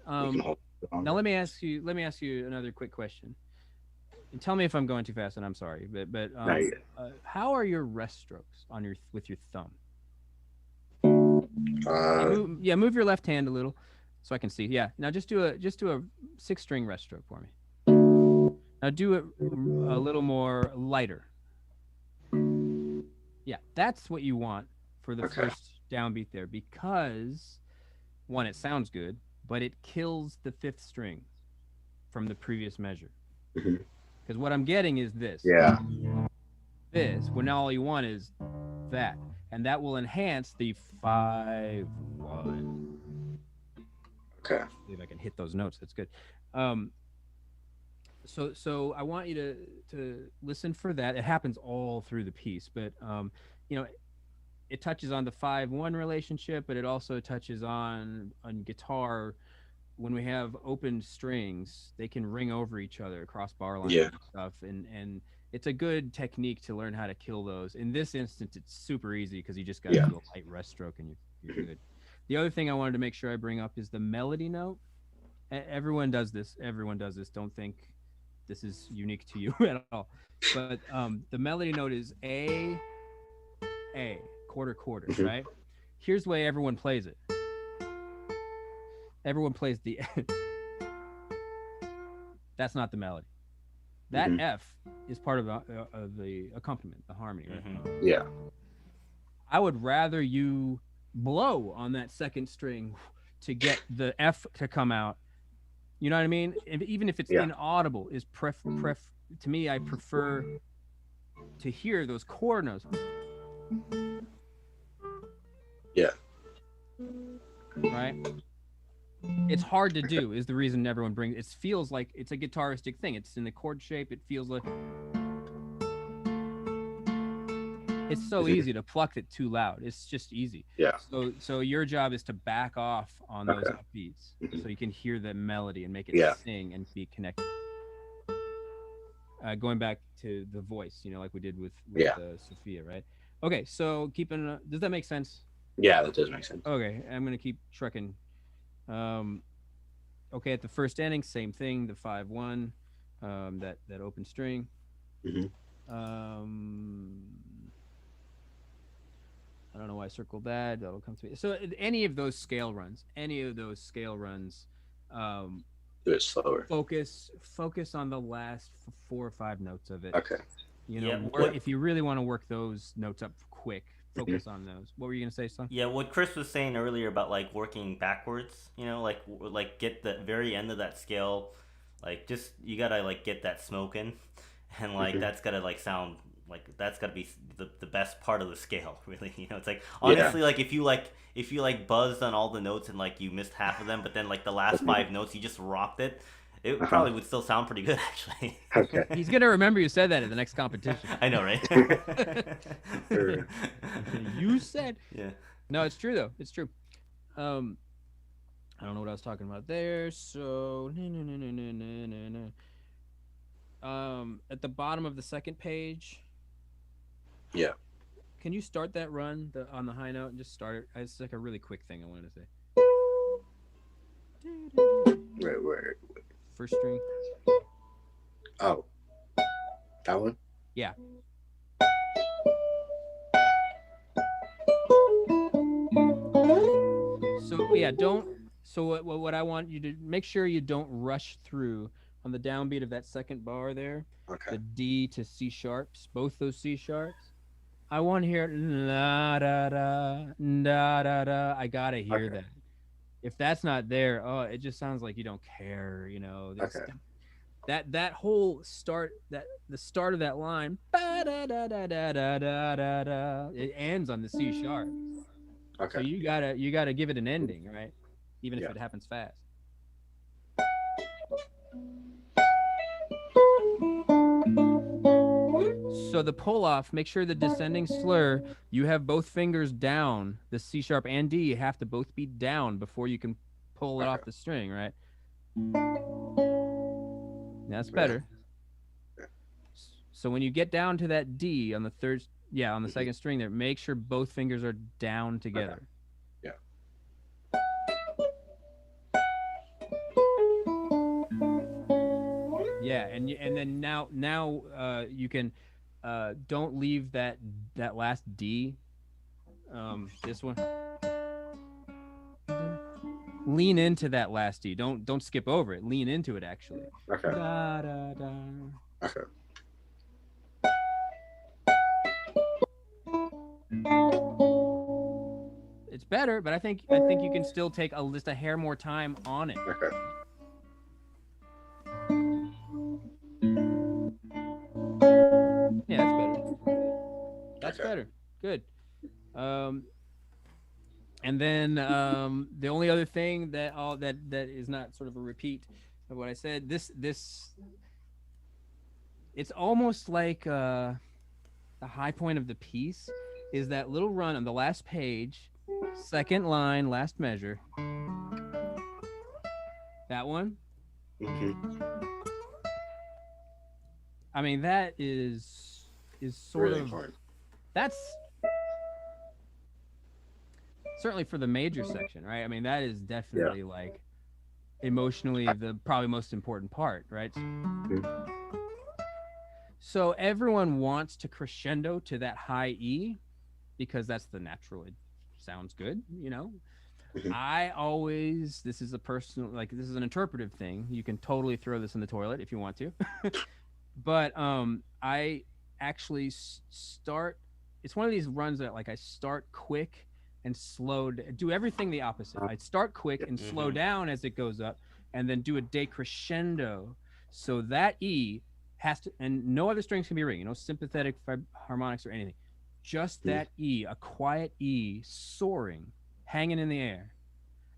You can hold it now let me ask you another quick question. And tell me if I'm going too fast, and I'm sorry. But how are your rest strokes on with your thumb? Move your left hand a little, so I can see. Yeah. Now just do a 6-string rest stroke for me. Now do it a little more lighter. Yeah, that's what you want for the first downbeat there, because one, it sounds good, but it kills the 5th string from the previous measure. Because what I'm getting is this. Yeah. This, when all you want is that. and that will enhance the 5-1. Okay. See if I can hit those notes. That's good. So I want you to listen for that. It happens all through the piece, but it touches on the 5-1 relationship, but it also touches on guitar. When we have open strings, they can ring over each other across bar lines and stuff, and it's a good technique to learn how to kill those. In this instance, it's super easy because you just got to do a light rest stroke and you're good. The other thing I wanted to make sure I bring up is the melody note. Everyone does this. Don't think this is unique to you at all. But the melody note is A, quarter, right? Here's the way everyone plays it. Everyone plays the that's not the melody. That F is part of the accompaniment, the harmony, right? Yeah. I would rather you blow on that second string to get the F to come out. You know what I mean? Even if it's inaudible, is to me, I prefer to hear those chord notes. Yeah. Right? It's hard to do is the reason everyone brings it. Feels like it's a guitaristic thing. It's in the chord shape. It feels like it's so easy to pluck it too loud. It's just easy. Yeah. So your job is to back off on those upbeats so you can hear the melody and make it sing and be connected. Going back to the voice, like we did with Sophia, right? Okay, so does that make sense? Yeah, that does make sense. Okay, I'm gonna keep trucking. Okay, at the first ending, same thing, the 5-1, that open string. I don't know why I circled that. That'll come to me. So any of those scale runs, do it slower. Focus on the last 4 or 5 notes of it. Okay. If you really want to work those notes up quick, focus on those. What were you gonna say, son? Yeah, what Chris was saying earlier about like working backwards, like get the very end of that scale, like just you gotta like get that smoking, and like that's gotta like sound like that's gotta be the best part of the scale, really. It's like honestly, like if you buzzed on all the notes and like you missed half of them, but then like the last 5 notes you just rocked it. It probably would still sound pretty good, actually. Okay. He's gonna remember you said that at the next competition. I know, right? You said. Yeah. No, it's true though. It's true. I don't know what I was talking about there. So, at the bottom of the second page. Yeah. Can you start that run on the high note and just start it? It's like a really quick thing I wanted to say. Where? First string. Oh, that one? Yeah. So yeah, what I want you to make sure you don't rush through on the downbeat of that second bar there. Okay. The D to C sharps, both those C sharps. I want to hear la da da da da da. I gotta hear that. If that's not there, it just sounds like you don't care, Okay. That whole start, the start of that line, ba da da da da da da da da, it ends on the C sharp. Okay. So you gotta give it an ending, right? Even if it happens fast. So the pull off, make sure the descending slur, you have both fingers down. The C sharp and D have to both be down before you can pull it off the string, right? That's better. So when you get down to that D on the on the second string there, make sure both fingers are down together. Yeah. Yeah, and then now you can don't leave that last D. This one. Lean into that last D. Don't skip over it. Lean into it actually. Okay. Da, da, da. Okay. It's better, but I think you can still take just a hair more time on it. Okay. Yeah, that's better. That's better. Good. Um, and then the only other thing that that is not sort of a repeat of what I said. This it's almost like the high point of the piece is that little run on the last page, second line, last measure. That one. Mm-hmm. I mean, that is sort Really of important. that's certainly for the major section, right? I mean, that is definitely like emotionally the probably most important part, right? Mm-hmm. So everyone wants to crescendo to that high E because that's the natural. It sounds good, you know. Mhm. I always, this is a personal, like this is an interpretive thing. You can totally throw this in the toilet if you want to. But I actually start. It's one of these runs that like I start quick and slow. Do everything the opposite. I start quick and slow down as it goes up, and then do a decrescendo. So that E has to, and no other strings can be ringing. No sympathetic harmonics or anything. Just that E, a quiet E, soaring, hanging in the air,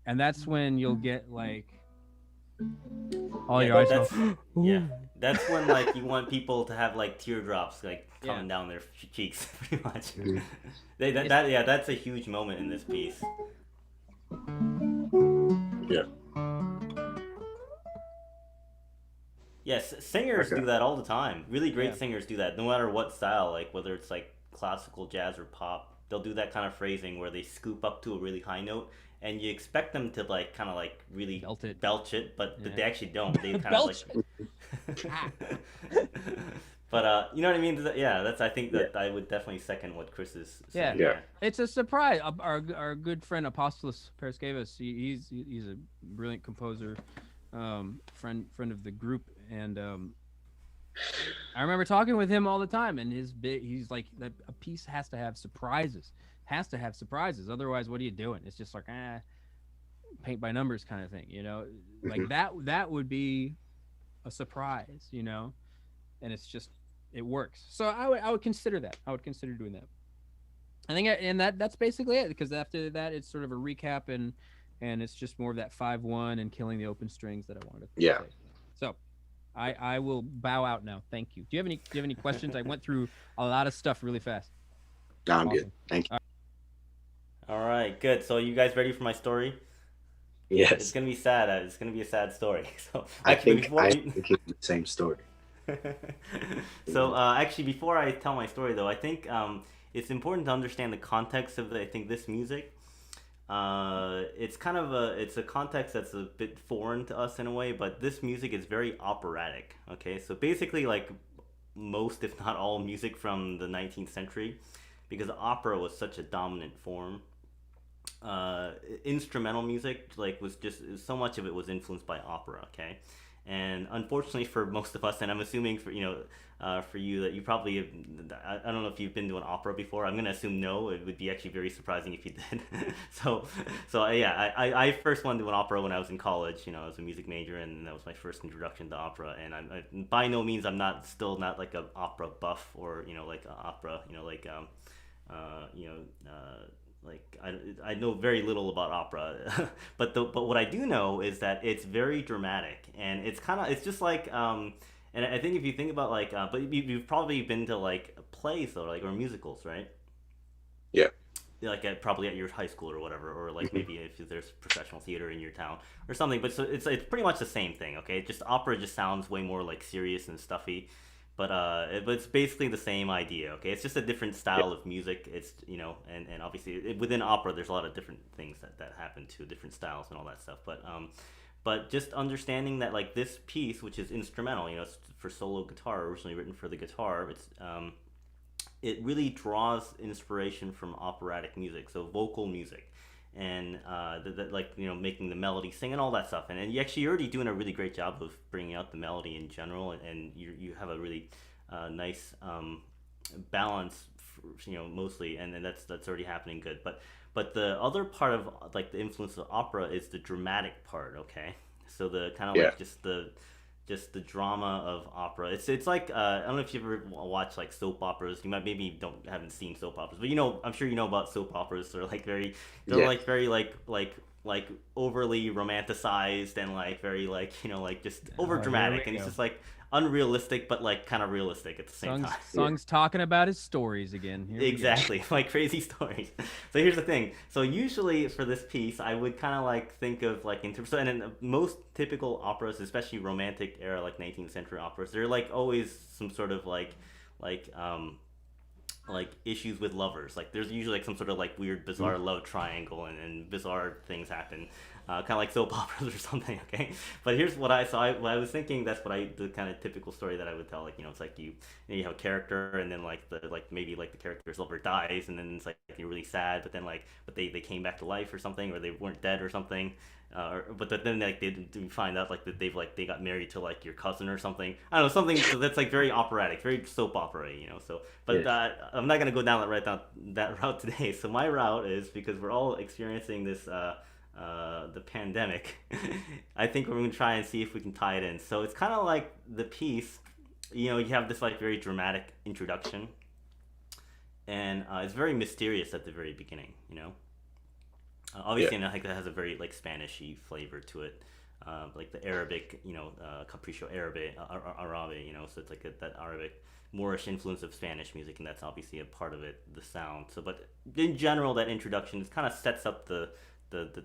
and that's when you'll get like all your eyes. Yeah, that's when like you want people to have like teardrops like coming down their cheeks, pretty much. That's a huge moment in this piece. Yeah. Yes, singers do that all the time. Really great singers do that, no matter what style, like whether it's like classical, jazz, or pop. They'll do that kind of phrasing where they scoop up to a really high note, and you expect them to like kind of like really belch it, but they actually don't. They kind of like. But you know what I mean? Yeah, that's. I think that I would definitely second what Chris is saying. Yeah. It's a surprise. Our good friend Apostolos Paraskevas, he's a brilliant composer, friend of the group, and I remember talking with him all the time. And he's like, a piece has to have surprises. Otherwise, what are you doing? It's just like paint by numbers kind of thing, you know. Like that would be a surprise, you know. And it's just it works. So I would consider that. I would consider doing that. I think, and that's basically it, because after that it's sort of a recap and it's just more of that 5-1 and killing the open strings that I wanted to say. So I will bow out now. Thank you. Do you have any questions? I went through a lot of stuff really fast. No, I'm good. Thank you. All right, good. So you guys ready for my story? Yes. It's gonna be sad. It's gonna be a sad story. So I think it's the same story. So actually, before I tell my story, though, I think it's important to understand the context of this music. It's kind of it's a context that's a bit foreign to us in a way, but this music is very operatic. Okay, so basically, like most, if not all, music from the 19th century, because opera was such a dominant form. Instrumental music was just so much of it was influenced by opera. Okay. And unfortunately for most of us, and I'm assuming for for you that you probably have, I don't know if you've been to an opera before. I'm gonna assume no. It would be actually very surprising if you did. so yeah, I first went to an opera when I was in college. You know, I was a music major, and that was my first introduction to opera. And I by no means I'm still not like an opera buff or like opera. Like I know very little about opera, but what I do know is that it's very dramatic, and it's just like and I think if you think about but you've probably been to like plays though, like, or musicals, right? Yeah. Like probably at your high school or whatever, or like maybe if there's professional theater in your town or something. But so it's pretty much the same thing, okay? Just opera just sounds way more like serious and stuffy. But it's basically the same idea, okay? It's just a different style of music. It's and obviously within opera there's a lot of different things that happen to different styles and all that stuff. But just understanding that like this piece, which is instrumental, it's for solo guitar, originally written for the guitar. It really draws inspiration from operatic music, so vocal music. And making the melody sing and all that stuff, and you're already doing a really great job of bringing out the melody in general, and you have a really nice balance, mostly, and then that's already happening good. But the other part of like the influence of opera is the dramatic part, okay? So the kind of like just the just the drama of opera. It's like I don't know if you ever watch like soap operas. You might maybe don't haven't seen soap operas, but I'm sure you know about soap operas. They're like they're Yeah. like very like overly romanticized and like very like like just over Here dramatic, we and it's go. just like unrealistic but like kind of realistic at the same time. Song's talking about his stories again. Here we go. Exactly, like crazy stories. So here's the thing. So usually for this piece, I would kind of like think of like in terms. So, and in most typical operas, especially romantic era, like 19th century operas, they're like always some sort of like like issues with lovers. Like there's usually like some sort of like weird, bizarre love triangle, and bizarre things happen. Kind of like soap operas or something, okay? But here's what I was thinking. That's what the kind of typical story that I would tell. Like it's like you have a character, and then like maybe like the character's lover dies, and then it's like you're really sad, but then but they came back to life or something, or they weren't dead or something. But then like they find out like that they got married to like your cousin or something. I don't know, something that's like very operatic, very soap opera, So, but I'm not gonna go down that route today. So my route is, because we're all experiencing this the pandemic. I think we're gonna try and see if we can tie it in. So it's kind of like the piece. You have this like very dramatic introduction, and it's very mysterious at the very beginning. Obviously, and I think that has a very like Spanishy flavor to it, like the Arabic, Capriccio Arabe, so it's like that Arabic Moorish influence of Spanish music, and that's obviously a part of it, the sound. So, but in general, that introduction kind of sets up the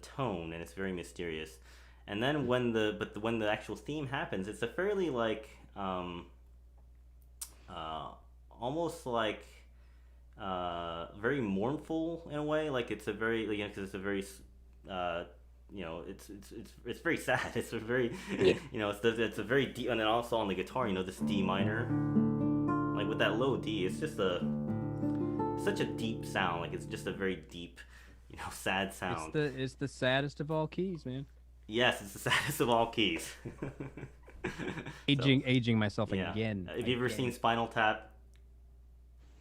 tone, and it's very mysterious. And then when the actual theme happens, it's a fairly like almost like very mournful in a way. Like it's a very because it's a very it's very sad. It's a very it's a very deep, and then also on the guitar, this D minor, like with that low D, it's just such a deep sound. Like it's just a very deep, sad sound. It's the saddest of all keys, man. Yes, it's the saddest of all keys. Aging myself Yeah. again. Have you ever seen Spinal Tap?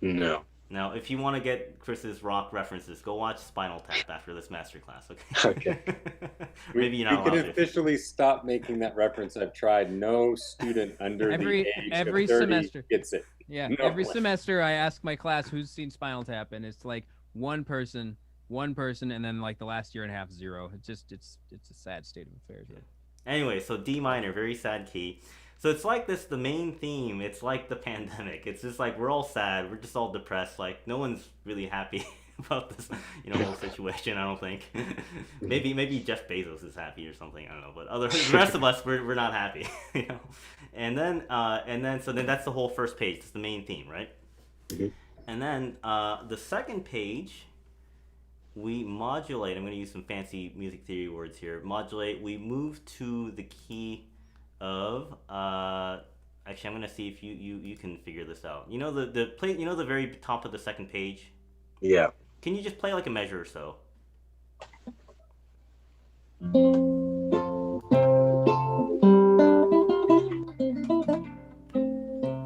No. Now, if you want to get Chris's rock references, go watch Spinal Tap after this masterclass, okay? Okay. Maybe you're not We allowed can to. officially stop making that reference. I've tried. No student under Every- the age every of 30 semester. gets it. Yeah, No every way. semester I ask my class who's seen Spinal Tap, and it's like one person, and then like the last year and a half, zero. It's a sad state of affairs. Right? Anyway, so D minor, very sad key. So it's like the main theme. It's like the pandemic. It's just like we're all sad. We're just all depressed. Like no one's really happy about this, whole situation. I don't think. maybe Jeff Bezos is happy or something. I don't know. But the rest of us, we're not happy. And then that's the whole first page. It's the main theme, right? Mhm. And then the second page, we modulate. I'm going to use some fancy music theory words here. Modulate. We move to the key of actually, I'm going to see if you can figure this out. The play. The very top of the second page. Yeah. Can you just play like a measure or so?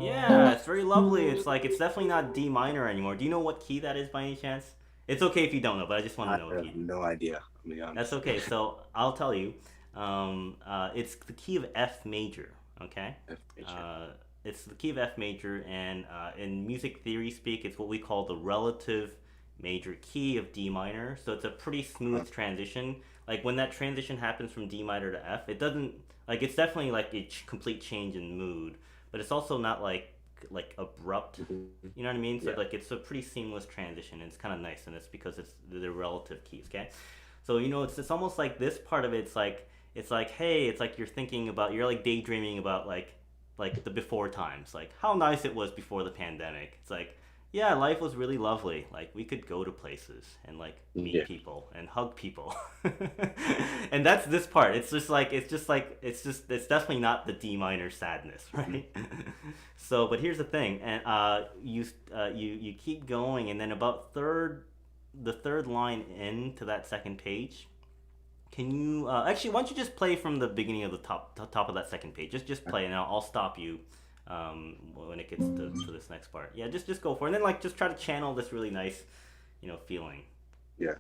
Yeah, it's very lovely. It's definitely not D minor anymore. Do you know what key that is by any chance? It's okay if you don't know, but I just want I to know what have key. no idea. I'll be honest. That's okay. So I'll tell you. It's the key of F major. Okay. F major. It's the key of F major, and in music theory speak, it's what we call the relative major key of D minor. So it's a pretty smooth transition. Like when that transition happens from D minor to F, it doesn't it's definitely like a complete change in mood, but it's also not like abrupt. Mhm. You know what I mean? So Yeah. it's a pretty seamless transition. And it's kind of nice, and it's because it's the relative keys. Okay. So it's almost like this part of it's like hey, it's like you're like daydreaming about like the before times, like how nice it was before the pandemic. It's like, yeah, life was really lovely. Like we could go to places and like meet Yeah. people and hug people. And that's this part. It's definitely not the D minor sadness, right? So, but here's the thing, and you keep going, and then about the third line into that second page. Can you actually? Why don't you just play from the beginning of the top of that second page? Just play, and I'll stop you when it gets to this next part. Yeah, just go for it, and then just try to channel this really nice, feeling. Yeah.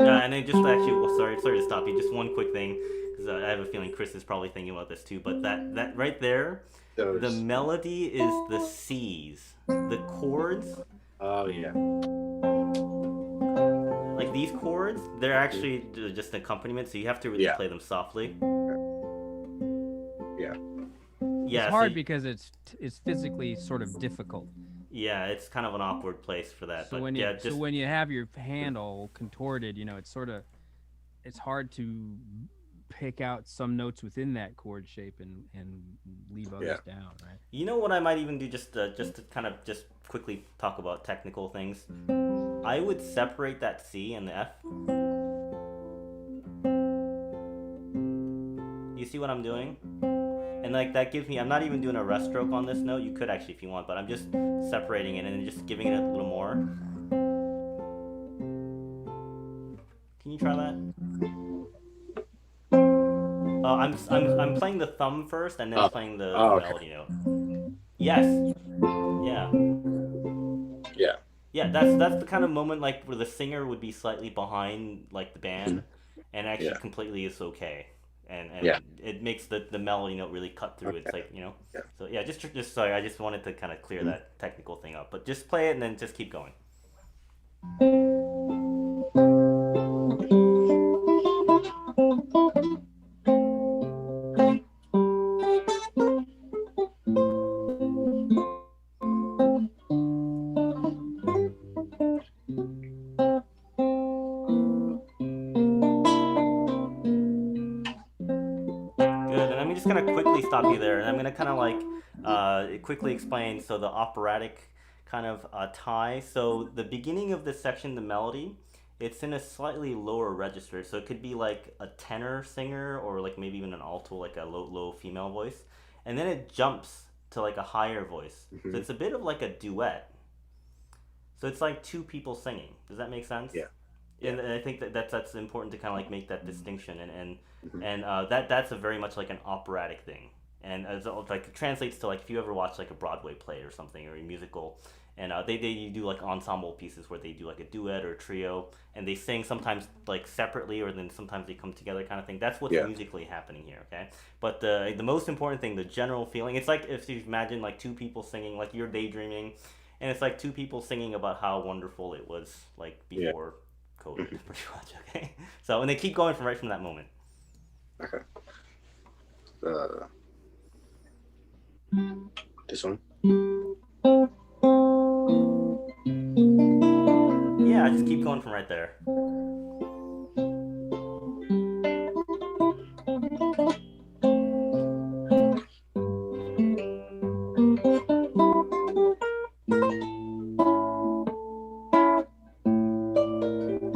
And then just actually, well, sorry to stop you. Just one quick thing, because I have a feeling Chris is probably thinking about this too. But that right there, the Those. melody is the C's. The chords, Oh yeah. like these chords, they're actually just an accompaniment, so you have to really Yeah. play them softly. Yeah. Yeah, It's so hard because it's physically sort of difficult. yeah, it's kind of an awkward place for that. So but when you yeah, just when you have your hand all contorted, it's hard to pick out some notes within that chord shape and leave others down, right? you know what I might even do just to kind of just quickly talk about technical things. I would separate that C and the F. You see what I'm doing? And like that gives me, I'm not even doing a rest stroke on this note. You could actually if you want, but I'm just separating it and just giving it a little more. Can you try that? I'm playing the thumb first and then playing the melody note. Yes. Yeah. Yeah. Yeah, that's the kind of moment like where the singer would be slightly behind like the band, and actually completely is okay, and it makes the melody note really cut through. It's like So yeah, just sorry, I just wanted to kind of clear that technical thing up, but just play it and then just keep going. Stop you there, and I'm gonna kind of like quickly explain. So the operatic kind of tie. So the beginning of this section, the melody, it's in a slightly lower register. So it could be like a tenor singer or like maybe even an alto, like a low female voice, and then it jumps to like a higher voice. Mm-hmm. So it's a bit of like a duet. So it's like two people singing. Does that make sense? Yeah. And I think that's important to kind of like make that distinction, and that's a very much like an operatic thing, and as like it translates to like if you ever watch like a Broadway play or something or a musical, and they do like ensemble pieces where they do like a duet or a trio, and they sing sometimes like separately or then sometimes they come together kind of thing. That's what's musically happening here, okay? But the most important thing, the general feeling, it's like if you imagine like two people singing, like you're daydreaming, and it's like two people singing about how wonderful it was like before. COVID, pretty much, okay? So, and they keep going right from that moment. Okay. This one? Yeah, just keep going from right there.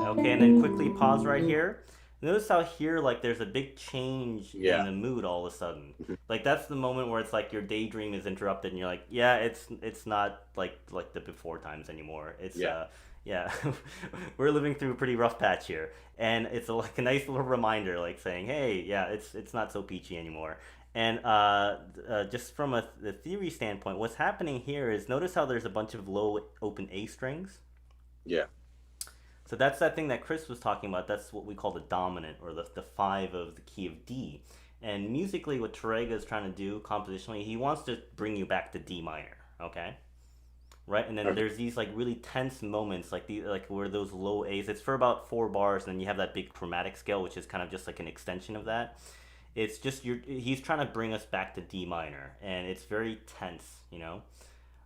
Okay, and then quickly pause right here. Notice how here, like, there's a big change in the mood all of a sudden. Like, that's the moment where it's like your daydream is interrupted, and you're like, yeah, it's not like the before times anymore. It's we're living through a pretty rough patch here, and it's like a nice little reminder, like saying, hey, yeah, it's not so peachy anymore. And just from the theory standpoint, what's happening here is notice how there's a bunch of low open A strings. Yeah. So that's that thing that Chris was talking about. That's what we call the dominant, or the 5 of the key of D. And musically, what Torrega is trying to do compositionally, he wants to bring you back to D minor, okay? Right? And then there's these like really tense moments, like where those low A's, it's for about 4 bars, and then you have that big chromatic scale, which is kind of just like an extension of that. It's just he's trying to bring us back to D minor, and it's very tense, you know?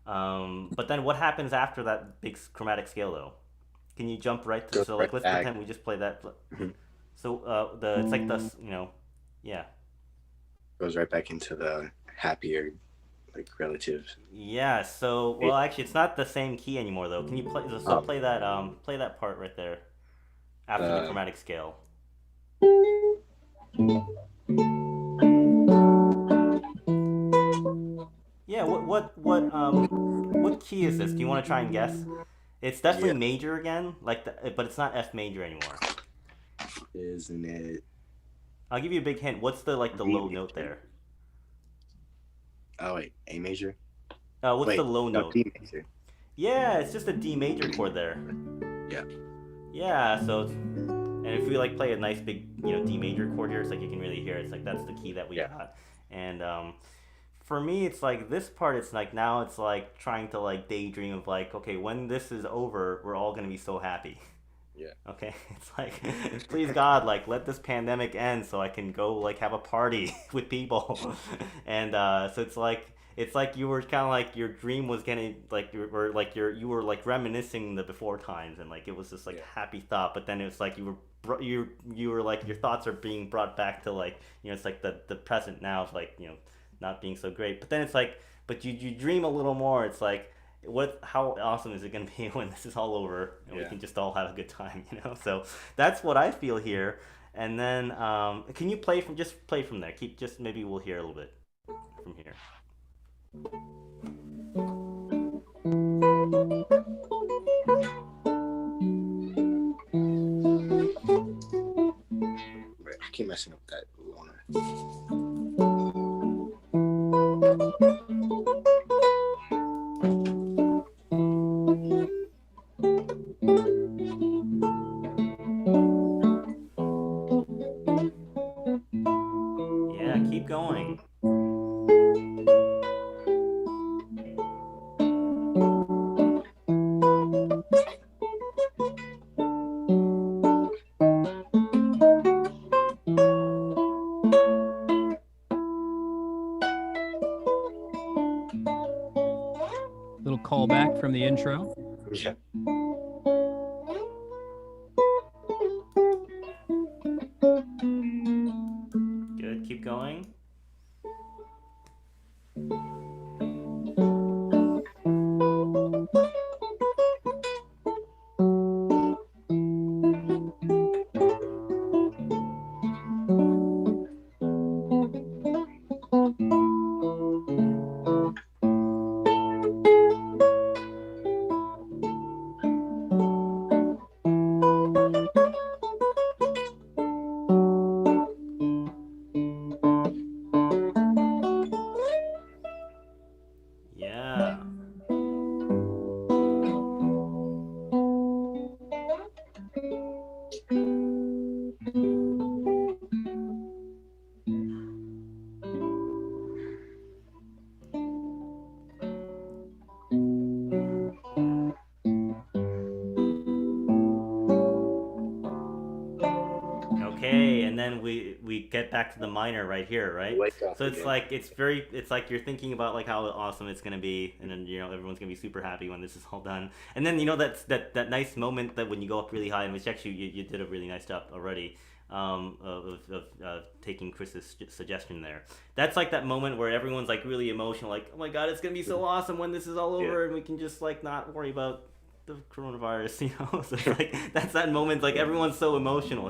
But then what happens after that big chromatic scale, though? Can you jump right to so like let's pretend we just play that. So it's like the goes right back into the happier like relative. Yeah. So well, actually, it's not the same key anymore though. Can you play play that part right there after the chromatic scale? Yeah. What key is this? Do you want to try and guess? It's definitely major again, but it's not F major anymore. Isn't it? I'll give you a big hint. What's the low note there? Oh wait, A major. What's the low note? D major. Yeah, it's just a D major chord there. Yeah. Yeah, so And if we like play a nice big, D major chord here, it's like you can really hear it. It's like that's the key that we Yeah. got. And for me, it's like this part. It's like now it's like trying to like daydream of like, okay, when this is over, we're all gonna be so happy. Yeah. Okay, it's like, please God, like let this pandemic end so I can go like have a party with people, and so it's like you were kind of like your dream was getting like you were like reminiscing the before times, and like it was just like Yeah. happy thought, but then it was like you were like your thoughts are being brought back to like it's like the present now of like not being so great, but then it's like but you dream a little more. It's like how awesome is it going to be when this is all over and we Yeah. can just all have a good time, so that's what I feel here. And then can you play from there, keep just maybe we'll hear a little bit from here. Right. I keep messing up that loner. Yeah, keep going. Little callback from the intro. Yeah. Good, keep going. Yeah. Okay, and then we get back to the minor right here, right? Wake up So it's again. like it's like you're thinking about like how awesome it's gonna be, and then everyone's gonna be super happy when this is all done. And then that nice moment that when you go up really high, and which actually you did a really nice job already, of taking Chris's suggestion there. That's like that moment where everyone's like really emotional, like, oh my God, it's gonna be so awesome when this is all over, and we can just like not worry about the coronavirus, so it's like that's that moment, like everyone's so emotional,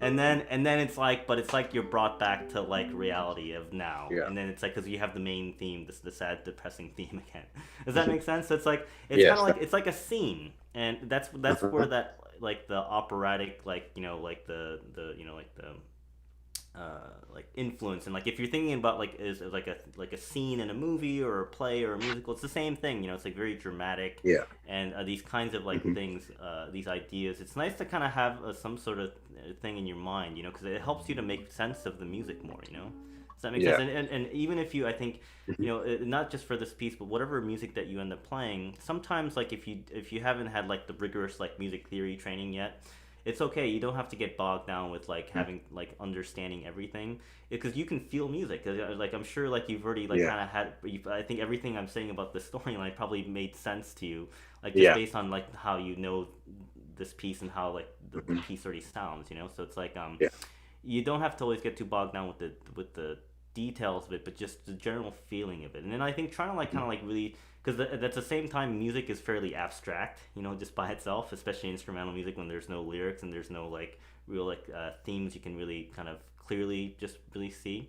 and then it's like, but it's like you're brought back to like reality of now. Yeah. And then it's like because you have the main theme, the sad depressing theme again. Does that make sense? So it's like it's Yes. kind of like it's like a scene, and that's where that like the operatic like like the like the like influence, and like if you're thinking about like is like a scene in a movie or a play or a musical, it's the same thing, it's like very dramatic. Yeah. And these kinds of like things, these ideas, it's nice to kind of have some sort of thing in your mind, because it helps you to make sense of the music more. Does that make Yeah. sense? And even if I think not just for this piece, but whatever music that you end up playing, sometimes like if you haven't had like the rigorous like music theory training yet, it's okay. You don't have to get bogged down with like having like understanding everything, because you can feel music. Like I'm sure like you've already like Yeah. kind of had. I think everything I'm saying about the storyline probably made sense to you, like just Yeah. based on like how this piece and how like the piece already sounds. So it's like Yeah. you don't have to always get too bogged down with the details of it, but just the general feeling of it. And then I think trying to like kind of like really, because at the same time music is fairly abstract, just by itself, especially instrumental music, when there's no lyrics and there's no like real like themes you can really kind of clearly just really see.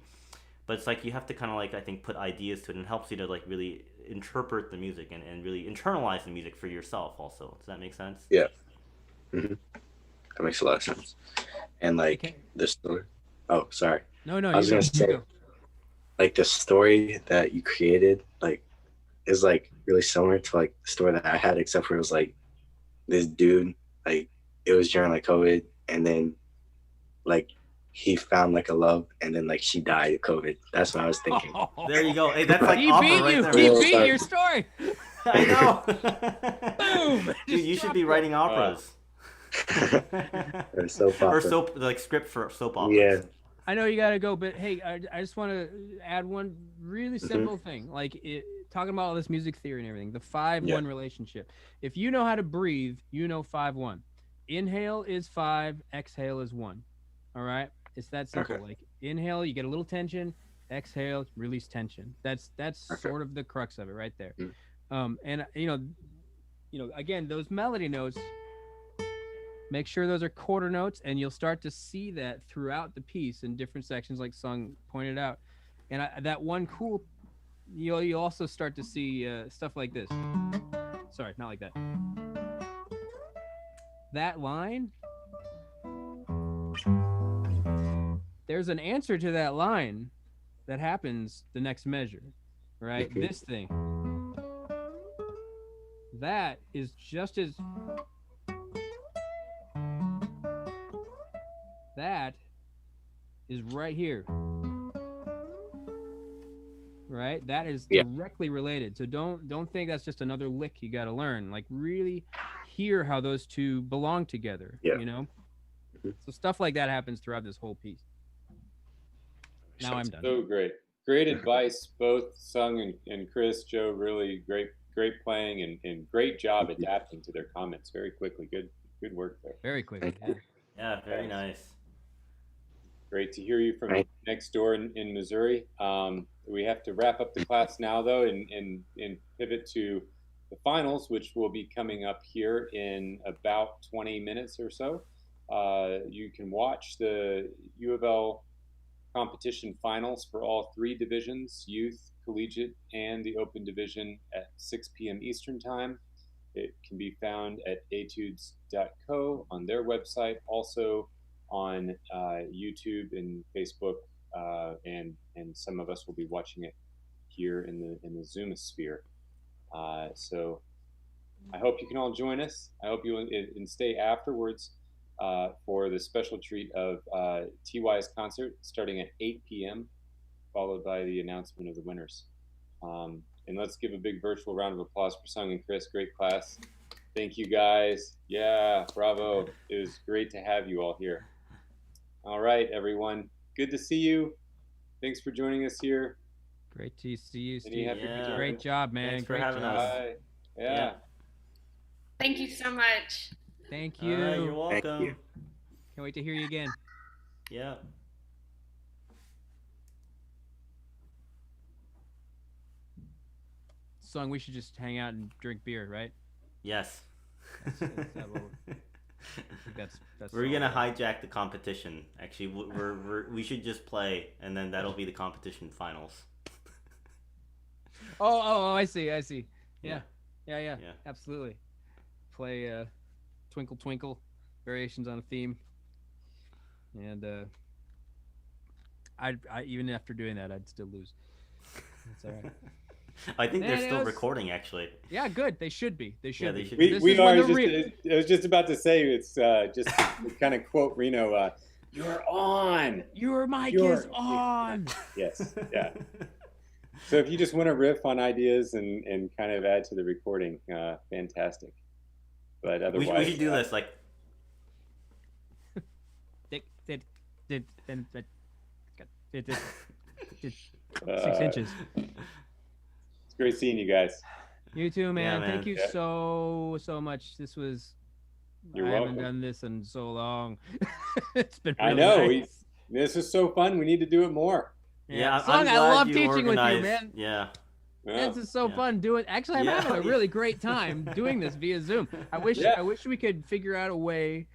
But it's like you have to kind of like, I think, put ideas to it, and it helps you to like really interpret the music and really internalize the music for yourself also. Does that make sense? Yeah. That makes a lot of sense. And like Okay. the story. Oh, sorry. No, I was you gonna go, say, you go. like the story that you created, like, is like really similar to like the story that I had, except for it was like this dude, like it was during like COVID, and then like he found like a love, and then like she died of COVID. That's what I was thinking. There you go. Hey, that's like He opera beat right you. there. He man. beat your story. I know. Boom. Dude, you should be writing operas. Or soap opera. Or soap, like script for soap operas. Yeah. I know you gotta go, but hey, I just want to add one really simple thing. Like talking about all this music theory and everything, the 5-1 relationship. If you know how to breathe, you know 5-1. Inhale is 5, exhale is 1. All right, it's that simple. Okay. Like inhale, you get a little tension. Exhale, release tension. That's sort of the crux of it right there. And you know, again, those melody notes. Make sure those are quarter notes, and you'll start to see that throughout the piece in different sections, like Sung pointed out. And that one cool, you'll also start to see stuff like this. Sorry, not like that. That line, there's an answer to that line that happens the next measure, right? This thing. That is just as... That is right here. Right? That is directly related. So don't think that's just another lick you got to learn. Like really hear how those two belong together, you know? So stuff like that happens throughout this whole piece. Now I'm done. So great. Great advice, both Sung and Chris. Joe, really great playing and great job adapting to their comments very quickly. Good work there. Very quickly. Yeah, very nice. Great to hear you from next door in Missouri. We have to wrap up the class now, though, and pivot to the finals, which will be coming up here in about 20 minutes or so. You can watch the U of L competition finals for all 3 divisions, youth, collegiate, and the open division at 6 p.m. Eastern Time. It can be found at etudes.co on their website, also on YouTube and Facebook, and some of us will be watching it here in the Zoomosphere. So I hope you can all join us. I hope you and stay afterwards for the special treat of TY's concert starting at 8 p.m., followed by the announcement of the winners. And let's give a big virtual round of applause for Sung and Chris. Great class. Thank you, guys. Yeah, bravo. It was great to have you all here. All right, everyone. Good to see you. Thanks for joining us here. Great to see you, Steve. Yeah. Great job, man. Thanks for Great having job. us. Bye. Yeah. Thank you so much. Thank you. All right, you're welcome. Thank you. Can't wait to hear you again. Yeah. Sung, we should just hang out and drink beer, right? Yes. That's We're gonna hijack the competition. Actually, we should just play, and then that'll be the competition finals. Oh, I see. Yeah. Yeah. Absolutely. Play Twinkle Twinkle, variations on a theme, and I even after doing that, I'd still lose. That's all right. I think they're still recording, actually. Yeah, good. They should be. They should be. We are. I was just about to say, it's just to kind of quote Reno, you're on. Your mic is on. Yes. Yeah. So if you just want to riff on ideas and kind of add to the recording, fantastic. But otherwise, we should do this like. 6 inches. It's great seeing you guys. You too, man. Yeah, man. Thank you so much. This was. You're I welcome. haven't done this in so long. It's been. Really I know. Nice. This is so fun. We need to do it more. Yeah, Sung, I love teaching with you, man. Yeah. This is so fun doing. Actually, I'm having a really great time doing this via Zoom. I wish we could figure out a way